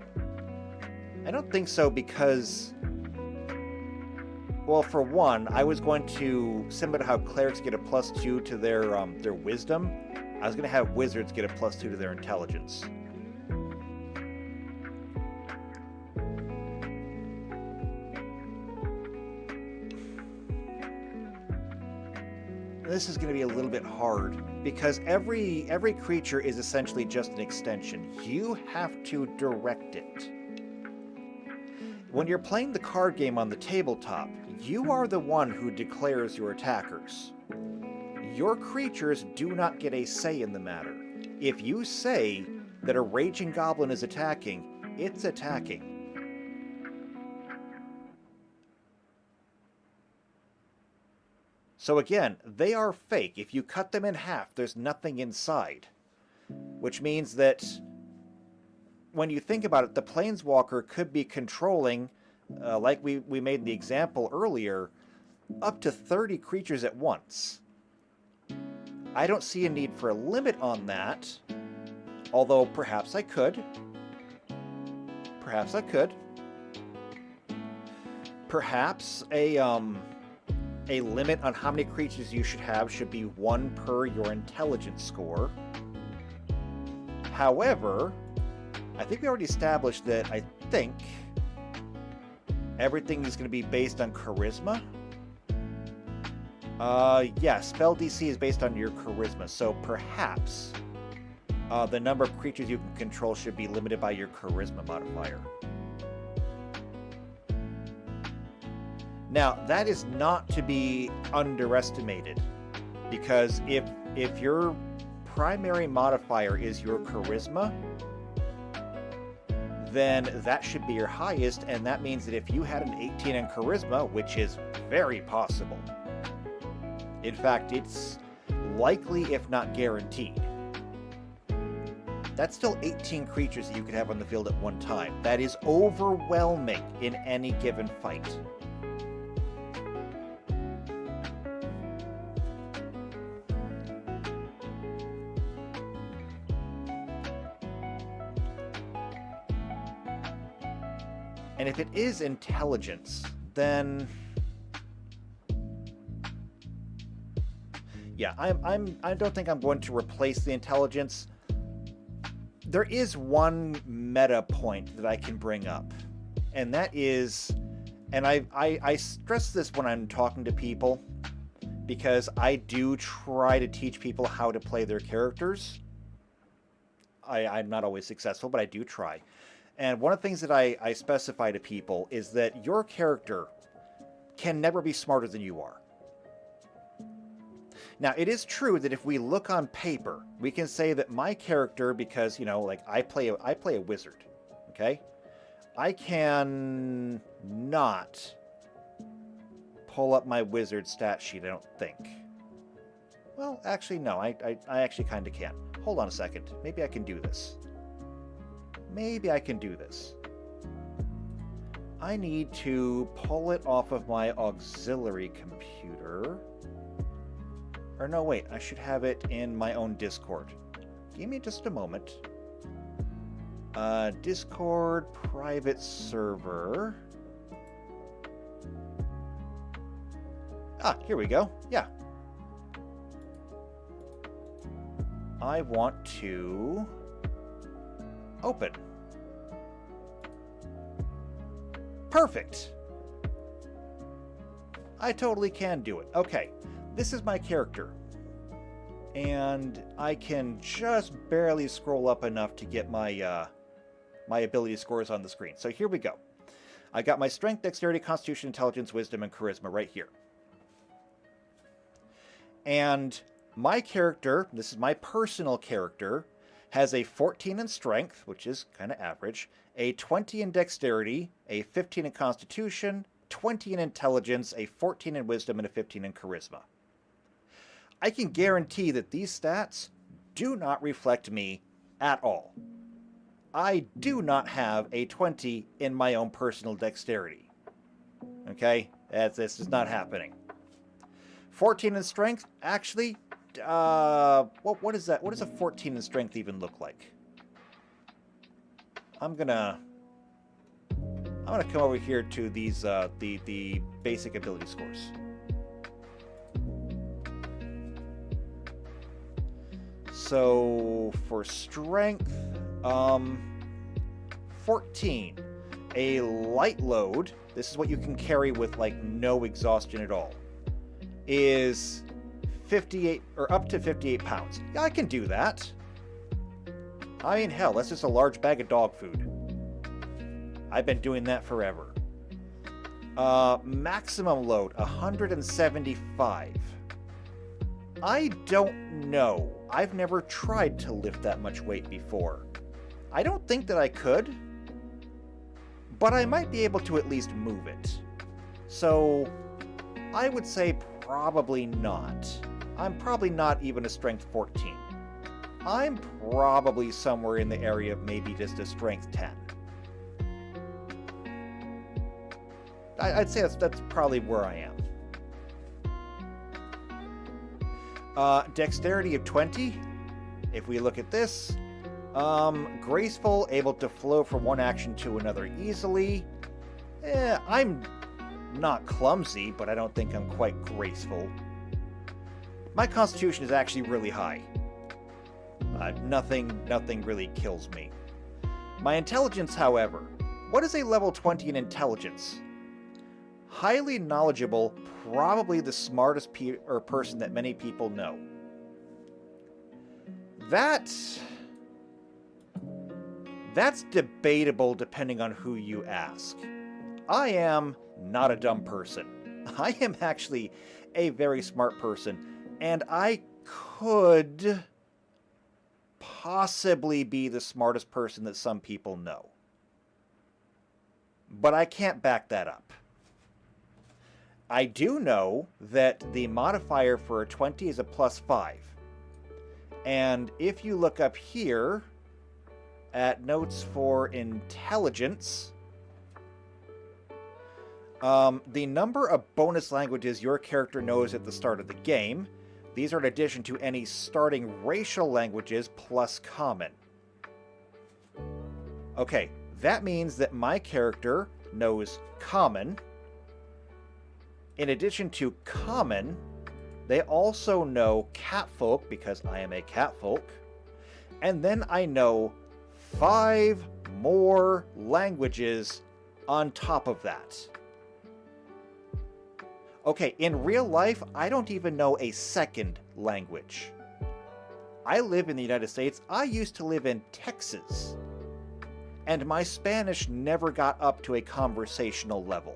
I don't think so because, well, for one, I was going to, similar to how clerics get a +2 to their wisdom, I was going to have wizards get a +2 to their intelligence. This is going to be a little bit hard because every creature is essentially just an extension. You have to direct it. When you're playing the card game on the tabletop, you are the one who declares your attackers. Your creatures do not get a say in the matter. If you say that a raging goblin is attacking, it's attacking. So again, they are fake. If you cut them in half, there's nothing inside. Which means that when you think about it, the Planeswalker could be controlling, like we made the example earlier, up to 30 creatures at once. I don't see a need for a limit on that, although perhaps I could. Perhaps I could. Perhaps a limit on how many creatures you should be 1 per your intelligence score. However, I think we already established that I think everything is going to be based on charisma. Yeah, spell DC is based on your charisma, so perhaps the number of creatures you can control should be limited by your charisma modifier. Now, that is not to be underestimated, because if your primary modifier is your charisma, then that should be your highest, and that means that if you had an 18 in charisma, which is very possible, in fact, it's likely if not guaranteed, that's still 18 creatures that you could have on the field at one time. That is overwhelming in any given fight. And if it is intelligence, then yeah, I don't think I'm going to replace the intelligence. There is one meta point that I can bring up, and that is, and I stress this when I'm talking to people, because I do try to teach people how to play their characters. I'm not always successful, but I do try. And one of the things that I specify to people is that your character can never be smarter than you are. Now, it is true that if we look on paper, we can say that my character, because, you know, like I play a wizard, okay? I can not pull up my wizard stat sheet, I don't think. Well, actually, no, I actually kind of can. Hold on a second. Maybe I can do this. Maybe I can do this. I need to pull it off of my auxiliary computer. Or no, wait, I should have it in my own Discord. Give me just a moment. Discord private server. Ah, here we go. Yeah. I want to open. Perfect. I totally can do it. Okay, this is my character. And I can just barely scroll up enough to get my my ability scores on the screen. So here we go. I got my Strength, Dexterity, Constitution, Intelligence, Wisdom, and Charisma right here. And my character, this is my personal character, has a 14 in Strength, which is kind of average, a 20 in Dexterity, a 15 in Constitution, 20 in Intelligence, a 14 in Wisdom, and a 15 in Charisma. I can guarantee that these stats do not reflect me at all. I do not have a 20 in my own personal Dexterity. Okay? This is not happening. 14 in Strength, actually, what is that? What does a 14 in Strength even look like? I'm gonna come over here to these the basic ability scores. So for Strength, 14, a light load. This is what you can carry with like no exhaustion at all. Is 58 or up to 58 pounds. Yeah, I can do that. I mean, hell, that's just a large bag of dog food. I've been doing that forever. Maximum load, 175. I don't know. I've never tried to lift that much weight before. I don't think that I could, but I might be able to at least move it. So, I would say probably not. I'm probably not even a Strength 14. I'm probably somewhere in the area of maybe just a Strength 10. I'd say that's probably where I am. Dexterity of 20. If we look at this, graceful, able to flow from one action to another easily. I'm not clumsy, but I don't think I'm quite graceful. My Constitution is actually really high. Nothing really kills me. My Intelligence, however, what is a level 20 in Intelligence? Highly knowledgeable, probably the smartest person that many people know. That's debatable depending on who you ask. I am not a dumb person. I am actually a very smart person, and I could possibly be the smartest person that some people know. But I can't back that up. I do know that the modifier for a 20 is a +5. And if you look up here at notes for intelligence, the number of bonus languages your character knows at the start of the game, these are in addition to any starting racial languages plus common. Okay, that means that my character knows common. In addition to common, they also know catfolk, because I am a catfolk. And then I know 5 more languages on top of that. Okay, in real life, I don't even know a second language. I live in the United States. I used to live in Texas. And my Spanish never got up to a conversational level.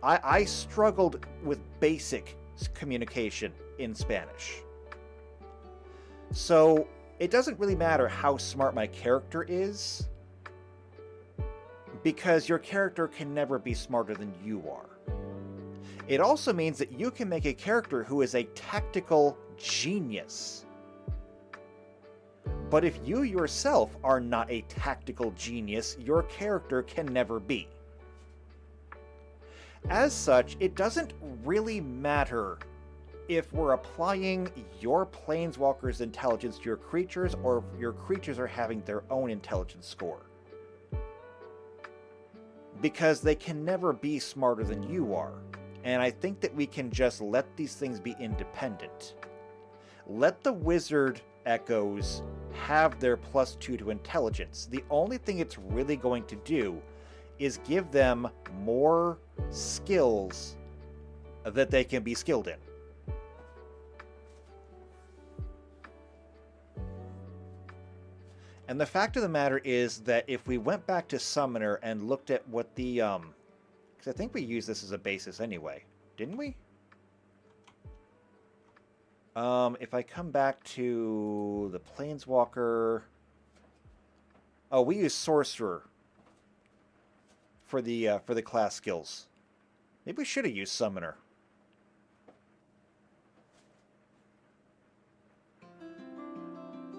I struggled with basic communication in Spanish. So it doesn't really matter how smart my character is, because your character can never be smarter than you are. It also means that you can make a character who is a tactical genius. But if you yourself are not a tactical genius, your character can never be. As such, it doesn't really matter if we're applying your Planeswalker's intelligence to your creatures, or if your creatures are having their own intelligence score. Because they can never be smarter than you are. And I think that we can just let these things be independent. Let the wizard echoes have their +2 to intelligence. The only thing it's really going to do is give them more skills that they can be skilled in. And the fact of the matter is that if we went back to Summoner and looked at what the, because I think we used this as a basis anyway, didn't we? If I come back to the Planeswalker, oh, we use Sorcerer for the class skills. Maybe we should have used Summoner.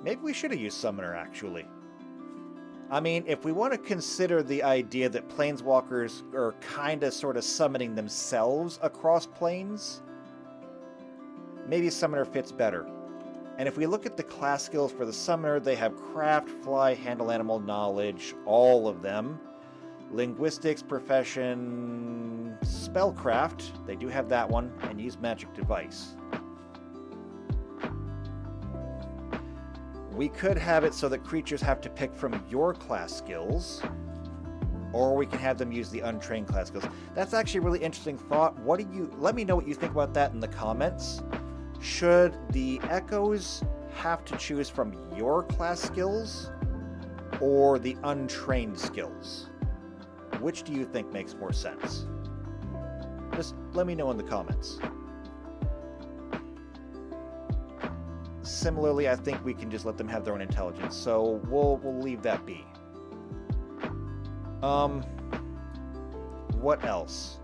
Maybe we should have used Summoner, actually. I mean, if we want to consider the idea that Planeswalkers are kind of sort of summoning themselves across planes, maybe Summoner fits better. And if we look at the class skills for the Summoner, they have Craft, Fly, Handle Animal, Knowledge, all of them. Linguistics, Profession, Spellcraft, they do have that one, and use Magic Device. We could have it so that creatures have to pick from your class skills, or we can have them use the untrained class skills. That's actually a really interesting thought. Let me know what you think about that in the comments. Should the Echoes have to choose from your class skills or the untrained skills? Which do you think makes more sense? Just let me know in the comments. Similarly, I think we can just let them have their own intelligence, so we'll leave that be. What else?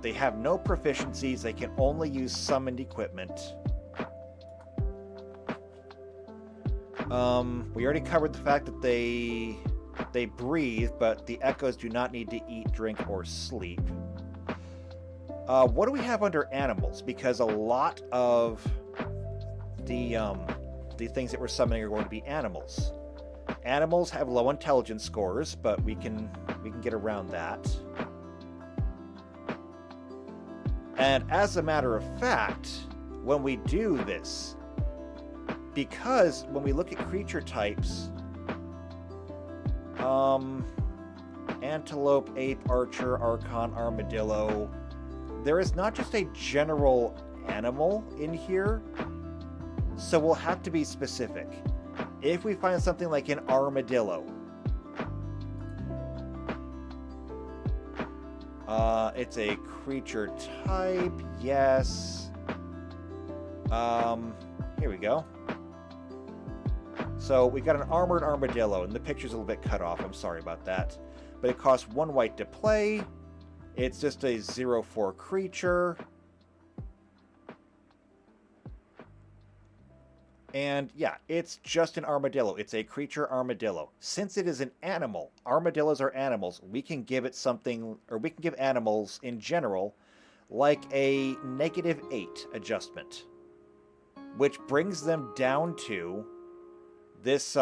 They have no proficiencies, they can only use summoned equipment. We already covered the fact that they breathe, but the Echoes do not need to eat, drink, or sleep. What do we have under animals? Because a lot of the things that we're summoning are going to be animals. Animals have low intelligence scores, but we can get around that. And as a matter of fact, when we do this, because when we look at creature types, antelope, ape, archer, archon, armadillo, there is not just a general animal in here, so we'll have to be specific. If we find something like an armadillo, it's a creature type, yes. Here we go. So we've got an armored armadillo, and the picture's a little bit cut off. I'm sorry about that. But it costs 1 white to play. It's just a 0/4 creature. And yeah, it's just an armadillo. It's a creature armadillo. Since it is an animal, armadillos are animals, we can give it something, or we can give animals in general, like a -8 adjustment, which brings them down to this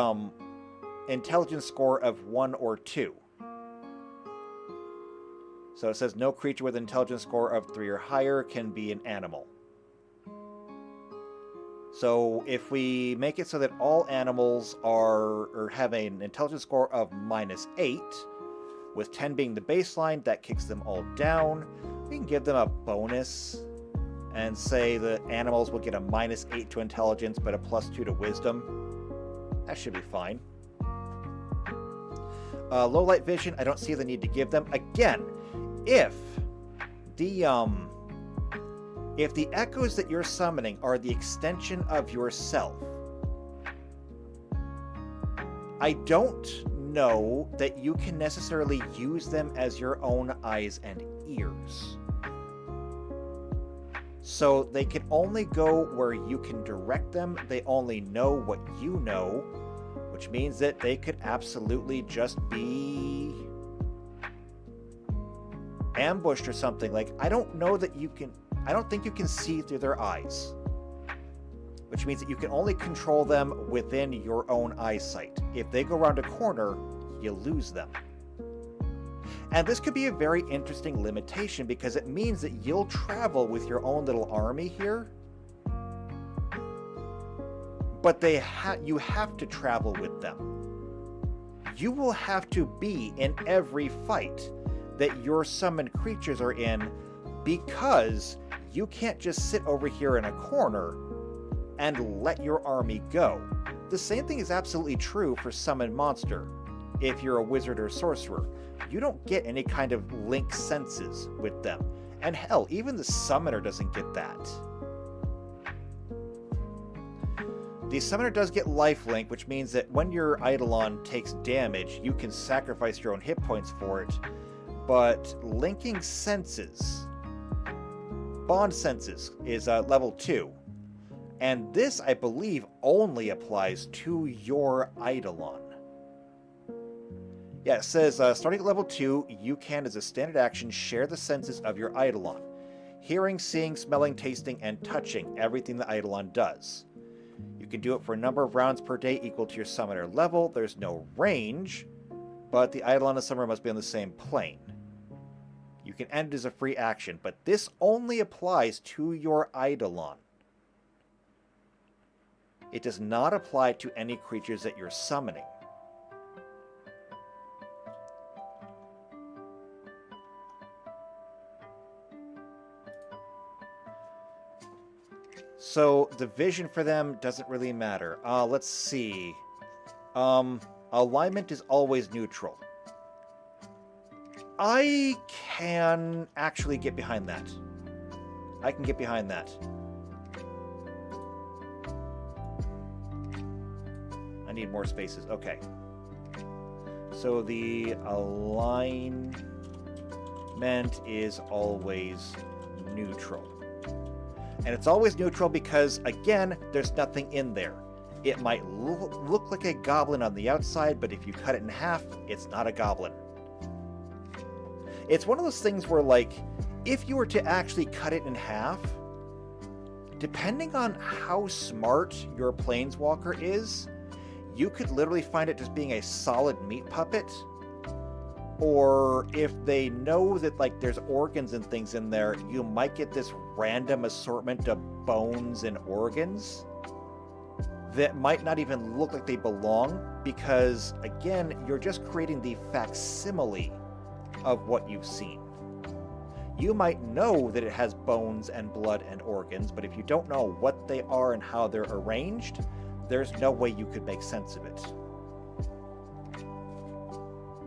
intelligence score of 1 or 2. So it says no creature with an intelligence score of 3 or higher can be an animal. So if we make it so that all animals have an intelligence score of -8, with 10 being the baseline, that kicks them all down. We can give them a bonus and say the animals will get a -8 to intelligence, but a +2 to wisdom. That should be fine. Low light vision, I don't see the need to give them. Again, if the echoes that you're summoning are the extension of yourself, I don't know that you can necessarily use them as your own eyes and ears. So they can only go where you can direct them. They only know what you know, which means that they could absolutely just be ambushed or something. Like, I don't think you can see through their eyes, which means that you can only control them within your own eyesight. If they go around a corner, you lose them. And this could be a very interesting limitation, because it means that you'll travel with your own little army here, but you have to travel with them. you will have to be in every fight that your summoned creatures are in, because you can't just sit over here in a corner and let your army go. The same thing is absolutely true for summoned monster. If you're a wizard or sorcerer, you don't get any kind of link senses with them. And hell, even the summoner doesn't get that. The summoner does get lifelink, which means that when your Eidolon takes damage, you can sacrifice your own hit points for it. But linking senses, bond senses, is level 2. And this, I believe, only applies to your Eidolon. Yeah, it says, starting at level 2, you can, as a standard action, share the senses of your Eidolon. Hearing, seeing, smelling, tasting, and touching everything the Eidolon does. You can do it for a number of rounds per day equal to your summoner level. There's no range, but the Eidolon and summoner must be on the same plane. You can end it as a free action, but this only applies to your Eidolon. It does not apply to any creatures that you're summoning. So the vision for them doesn't really matter. Let's see. Alignment is always neutral. I can actually get behind that. I can get behind that. I need more spaces. Okay. So the alignment is always neutral. And it's always neutral because, again, there's nothing in there. It might look like a goblin on the outside, but if you cut it in half, it's not a goblin. It's one of those things where, like, if you were to actually cut it in half, depending on how smart your planeswalker is, you could literally find it just being a solid meat puppet. Or if they know that, like, there's organs and things in there, you might get this random assortment of bones and organs that might not even look like they belong, because, again, you're just creating the facsimile of what you've seen. You might know that it has bones and blood and organs, but if you don't know what they are and how they're arranged, there's no way you could make sense of it.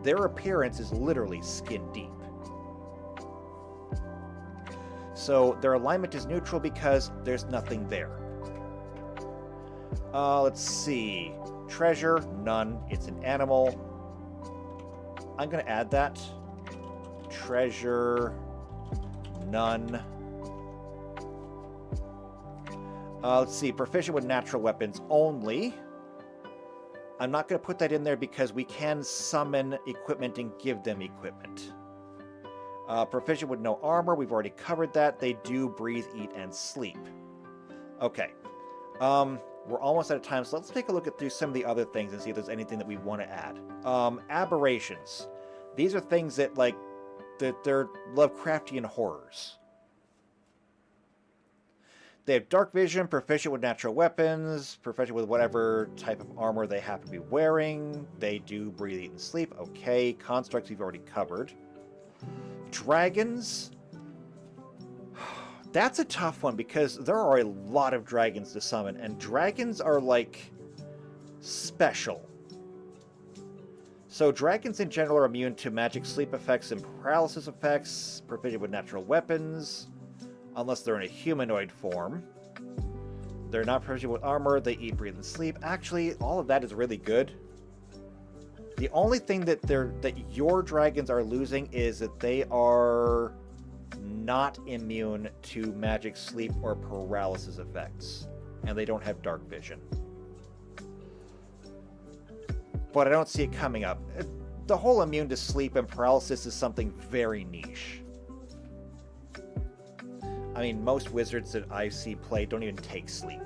Their appearance is literally skin deep. So their alignment is neutral because there's nothing there. Let's see. Treasure, none. It's an animal. I'm going to add that. Treasure, none. Let's see. Proficient with natural weapons only. I'm not going to put that in there because we can summon equipment and give them equipment. Proficient with no armor. We've already covered that. They do breathe, eat, and sleep. Okay. We're almost out of time, so let's take a look through some of the other things and see if there's anything that we want to add. Aberrations. These are things that, like, they're Lovecraftian horrors. They have dark vision, proficient with natural weapons, proficient with whatever type of armor they happen to be wearing. They do breathe, eat, and sleep. Okay, constructs we've already covered. Dragons. That's a tough one because there are a lot of dragons to summon, and dragons are, like, special. So dragons in general are immune to magic sleep effects and paralysis effects, proficient with natural weapons, unless they're in a humanoid form. They're not proficient with armor, they eat, breathe, and sleep. Actually, all of that is really good. The only thing that your dragons are losing is that they are not immune to magic sleep or paralysis effects, and they don't have dark vision. But I don't see it coming up. The whole immune to sleep and paralysis is something very niche. I mean, most wizards that I see play don't even take sleep.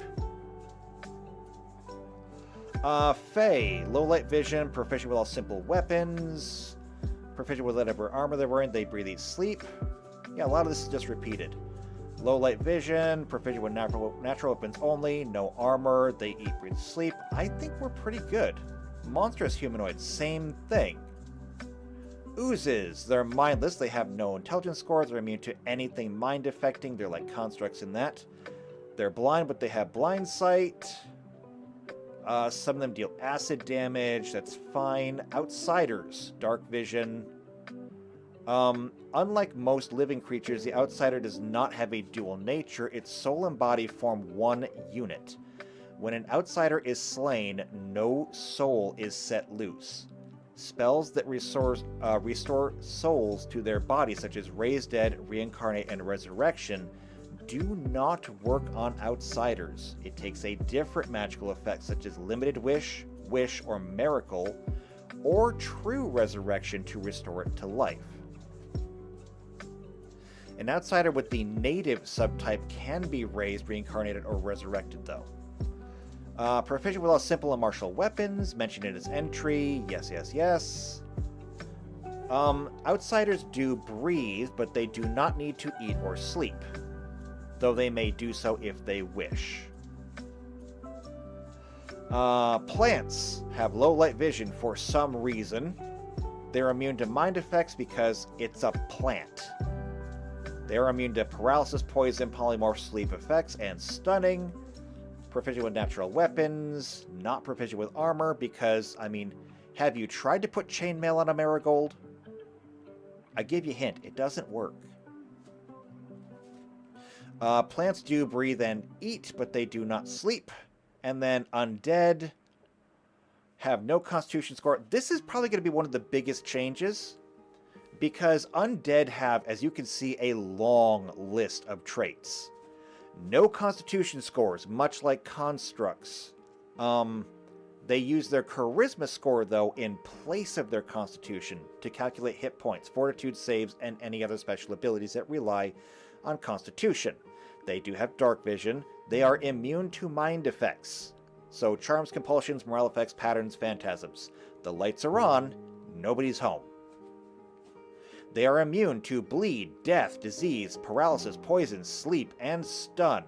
Fae, low light vision, proficient with all simple weapons, proficient with whatever armor they're wearing, they breathe, eat, sleep. Yeah, a lot of this is just repeated. Low light vision, proficient with natural weapons only, no armor, they eat, breathe, sleep. I think we're pretty good. Monstrous humanoids, same thing. Oozes, they're mindless, they have no intelligence scores, they're immune to anything mind affecting, they're like constructs in that. They're blind, but they have blind sight. Some of them deal acid damage, that's fine. Outsiders, dark vision. Unlike most living creatures, the outsider does not have a dual nature. Its soul and body form one unit. When an outsider is slain, no soul is set loose. Spells that restore souls to their body, such as Raise Dead, Reincarnate, and Resurrection, do not work on outsiders. It takes a different magical effect, such as Limited Wish, Wish, or Miracle, or True Resurrection to restore it to life. An outsider with the native subtype can be raised, reincarnated, or resurrected, though. Proficient with all simple and martial weapons, mentioned in its entry. Yes, yes, yes. Outsiders do breathe, but they do not need to eat or sleep, though they may do so if they wish. Plants have low light vision for some reason. They're immune to mind effects because it's a plant. They are immune to paralysis, poison, polymorph, sleep effects, and stunning. Proficient with natural weapons. Not proficient with armor because, I mean, have you tried to put chainmail on a marigold? I give you a hint, it doesn't work. Plants do breathe and eat, but they do not sleep. And then undead have no constitution score. This is probably going to be one of the biggest changes, because undead have, as you can see, a long list of traits. No constitution scores, much like constructs. They use their charisma score, though, in place of their constitution to calculate hit points, fortitude saves, and any other special abilities that rely on constitution. They do have dark vision. They are immune to mind effects. So charms, compulsions, morale effects, patterns, phantasms. The lights are on, nobody's home. They are immune to bleed, death, disease, paralysis, poison, sleep, and stun.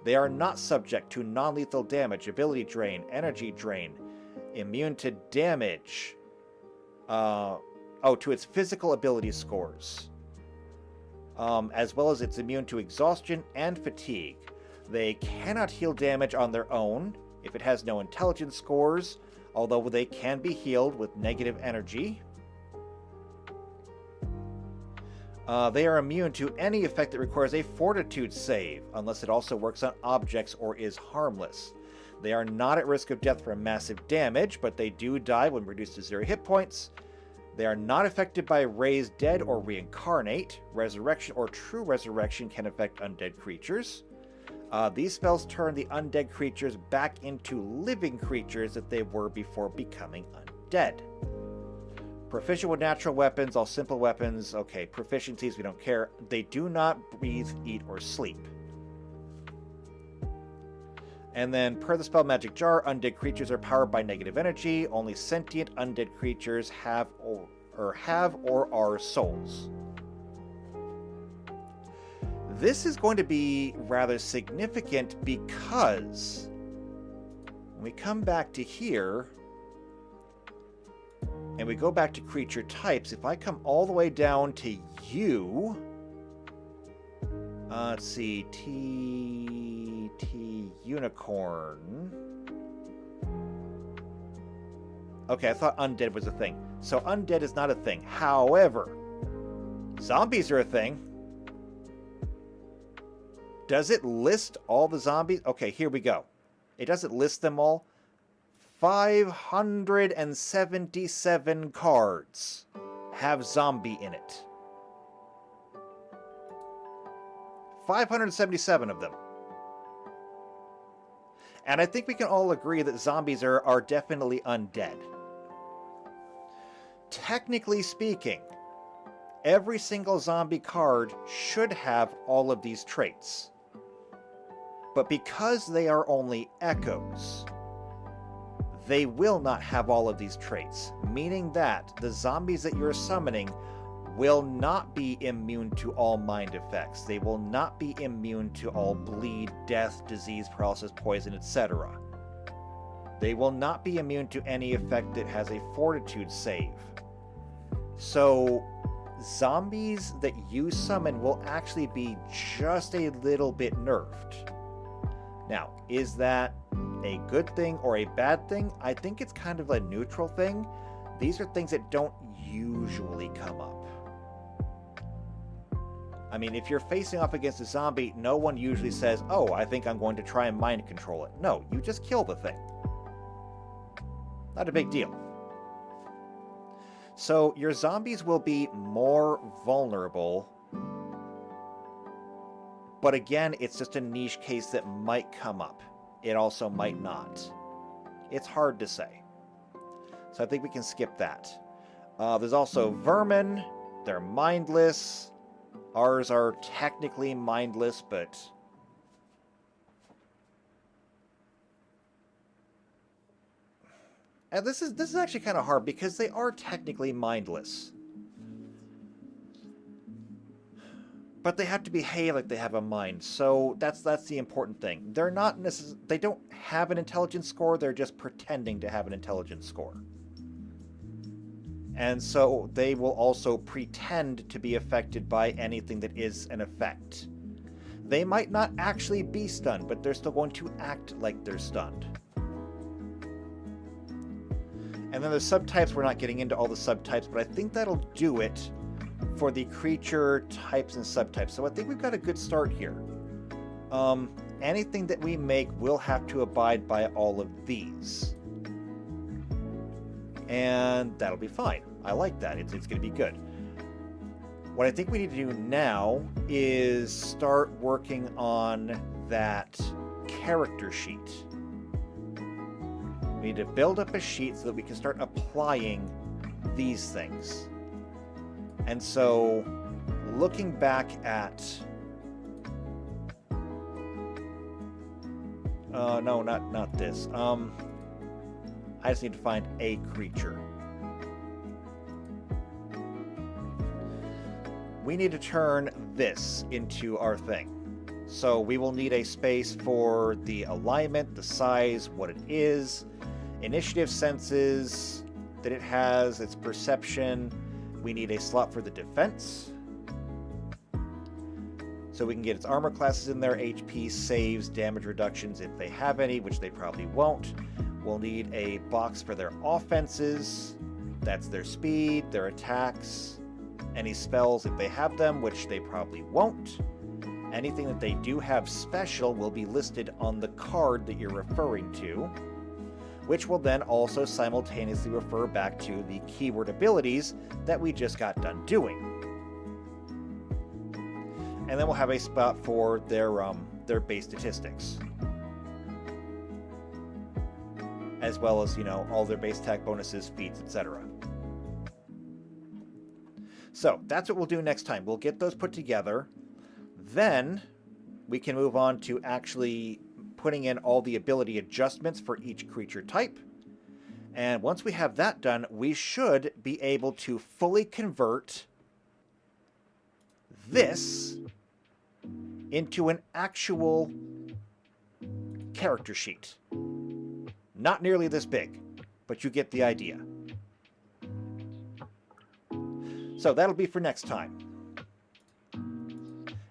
They are not subject to non-lethal damage, ability drain, energy drain, immune to damage, to its physical ability scores, as well as it's immune to exhaustion and fatigue. They cannot heal damage on their own if it has no intelligence scores, although they can be healed with negative energy. They are immune to any effect that requires a fortitude save, unless it also works on objects or is harmless. They are not at risk of death from massive damage, but they do die when reduced to 0 hit points. They are not affected by Raise Dead or Reincarnate. Resurrection or True Resurrection can affect undead creatures. These spells turn the undead creatures back into living creatures that they were before becoming undead. Proficient with natural weapons, all simple weapons. Okay, proficiencies, we don't care. They do not breathe, eat, or sleep. And then, per the spell Magic Jar, undead creatures are powered by negative energy. Only sentient undead creatures have or are souls. This is going to be rather significant because when we come back to here, and we go back to creature types, if I come all the way down to you, let's see, T unicorn. Okay, I thought undead was a thing. So undead is not a thing. However, zombies are a thing. Does it list all the zombies? Okay, here we go. It doesn't list them all. 577 cards have zombie in it. 577 of them. And I think we can all agree that zombies are definitely undead. Technically speaking, every single zombie card should have all of these traits. But because they are only echoes, they will not have all of these traits, meaning that the zombies that you're summoning will not be immune to all mind effects. They will not be immune to all bleed, death, disease, paralysis, poison, etc. They will not be immune to any effect that has a fortitude save. So zombies that you summon will actually be just a little bit nerfed. Now, is that a good thing or a bad thing? I think it's kind of a neutral thing. These are things that don't usually come up. I mean, if you're facing off against a zombie, no one usually says, oh, I think I'm going to try and mind control it. No, you just kill the thing. Not a big deal. So your zombies will be more vulnerable. But again, it's just a niche case that might come up. It also might not. It's hard to say. So I think we can skip that. There's also vermin. They're mindless. Ours are technically mindless, but... And this is actually kind of hard because they are technically mindless. But they have to behave like they have a mind, so that's the important thing. They're not they don't have an intelligence score, they're just pretending to have an intelligence score. And so they will also pretend to be affected by anything that is an effect. They might not actually be stunned, but they're still going to act like they're stunned. And then the subtypes, we're not getting into all the subtypes, but I think that'll do it for the creature types and subtypes. So I think we've got a good start here. Anything that we make will have to abide by all of these. And that'll be fine. I like that. It's going to be good. What I think we need to do now is start working on that character sheet. We need to build up a sheet so that we can start applying these things. And so, looking back at... no, not this. I just need to find a creature. We need to turn this into our thing. So we will need a space for the alignment, the size, what it is, initiative senses that it has, its perception. We need a slot for the defense. So we can get its armor classes in there, HP, saves, damage reductions if they have any, which they probably won't. We'll need a box for their offenses. That's their speed, their attacks, any spells if they have them, which they probably won't. Anything that they do have special will be listed on the card that you're referring to, which will then also simultaneously refer back to the keyword abilities that we just got done doing. And then we'll have a spot for their base statistics, as well as, all their base attack bonuses, feats, etc. So that's what we'll do next time. We'll get those put together. Then we can move on to actually putting in all the ability adjustments for each creature type. And once we have that done, we should be able to fully convert this into an actual character sheet. Not nearly this big, but you get the idea. So that'll be for next time.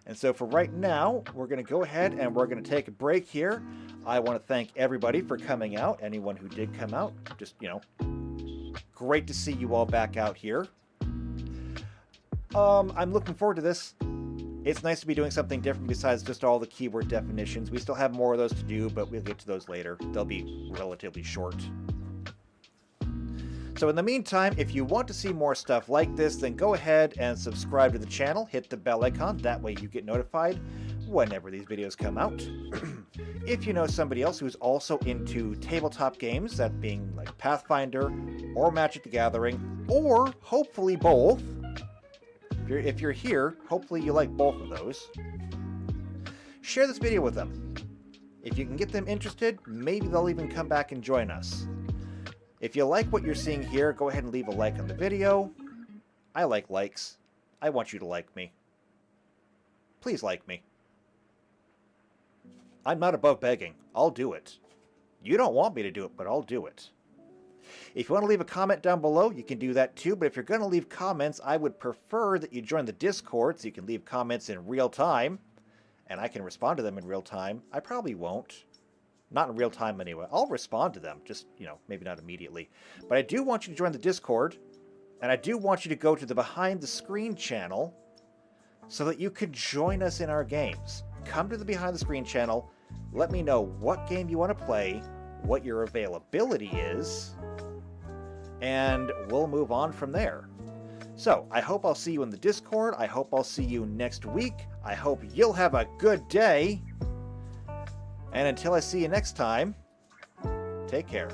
And so for right now, we're going to go ahead and we're going to take a break here. I want to thank everybody for coming out. Anyone who did come out, just, great to see you all back out here. I'm looking forward to this. It's nice to be doing something different besides just all the keyword definitions. We still have more of those to do, but we'll get to those later. They'll be relatively short. So in the meantime, if you want to see more stuff like this, then go ahead and subscribe to the channel. Hit the bell icon. That way you get notified whenever these videos come out. If you know somebody else who's also into tabletop games, that being like Pathfinder or Magic the Gathering, or hopefully both, if you're here, hopefully you like both of those, share this video with them. If you can get them interested, maybe they'll even come back and join us. If you like what you're seeing here, go ahead and leave a like on the video. I like likes. I want you to like me. Please like me. I'm not above begging. I'll do it. You don't want me to do it, but I'll do it. If you want to leave a comment down below, you can do that too, but if you're going to leave comments, I would prefer that you join the Discord so you can leave comments in real time, and I can respond to them in real time. I probably won't. Not in real time anyway. I'll respond to them, just, maybe not immediately. But I do want you to join the Discord, and I do want you to go to the Behind the Screen channel so that you can join us in our games. Come to the Behind the Screen channel, let me know what game you want to play, what your availability is, and we'll move on from there. So, I hope I'll see you in the Discord. I hope I'll see you next week. I hope you'll have a good day. And until I see you next time, take care.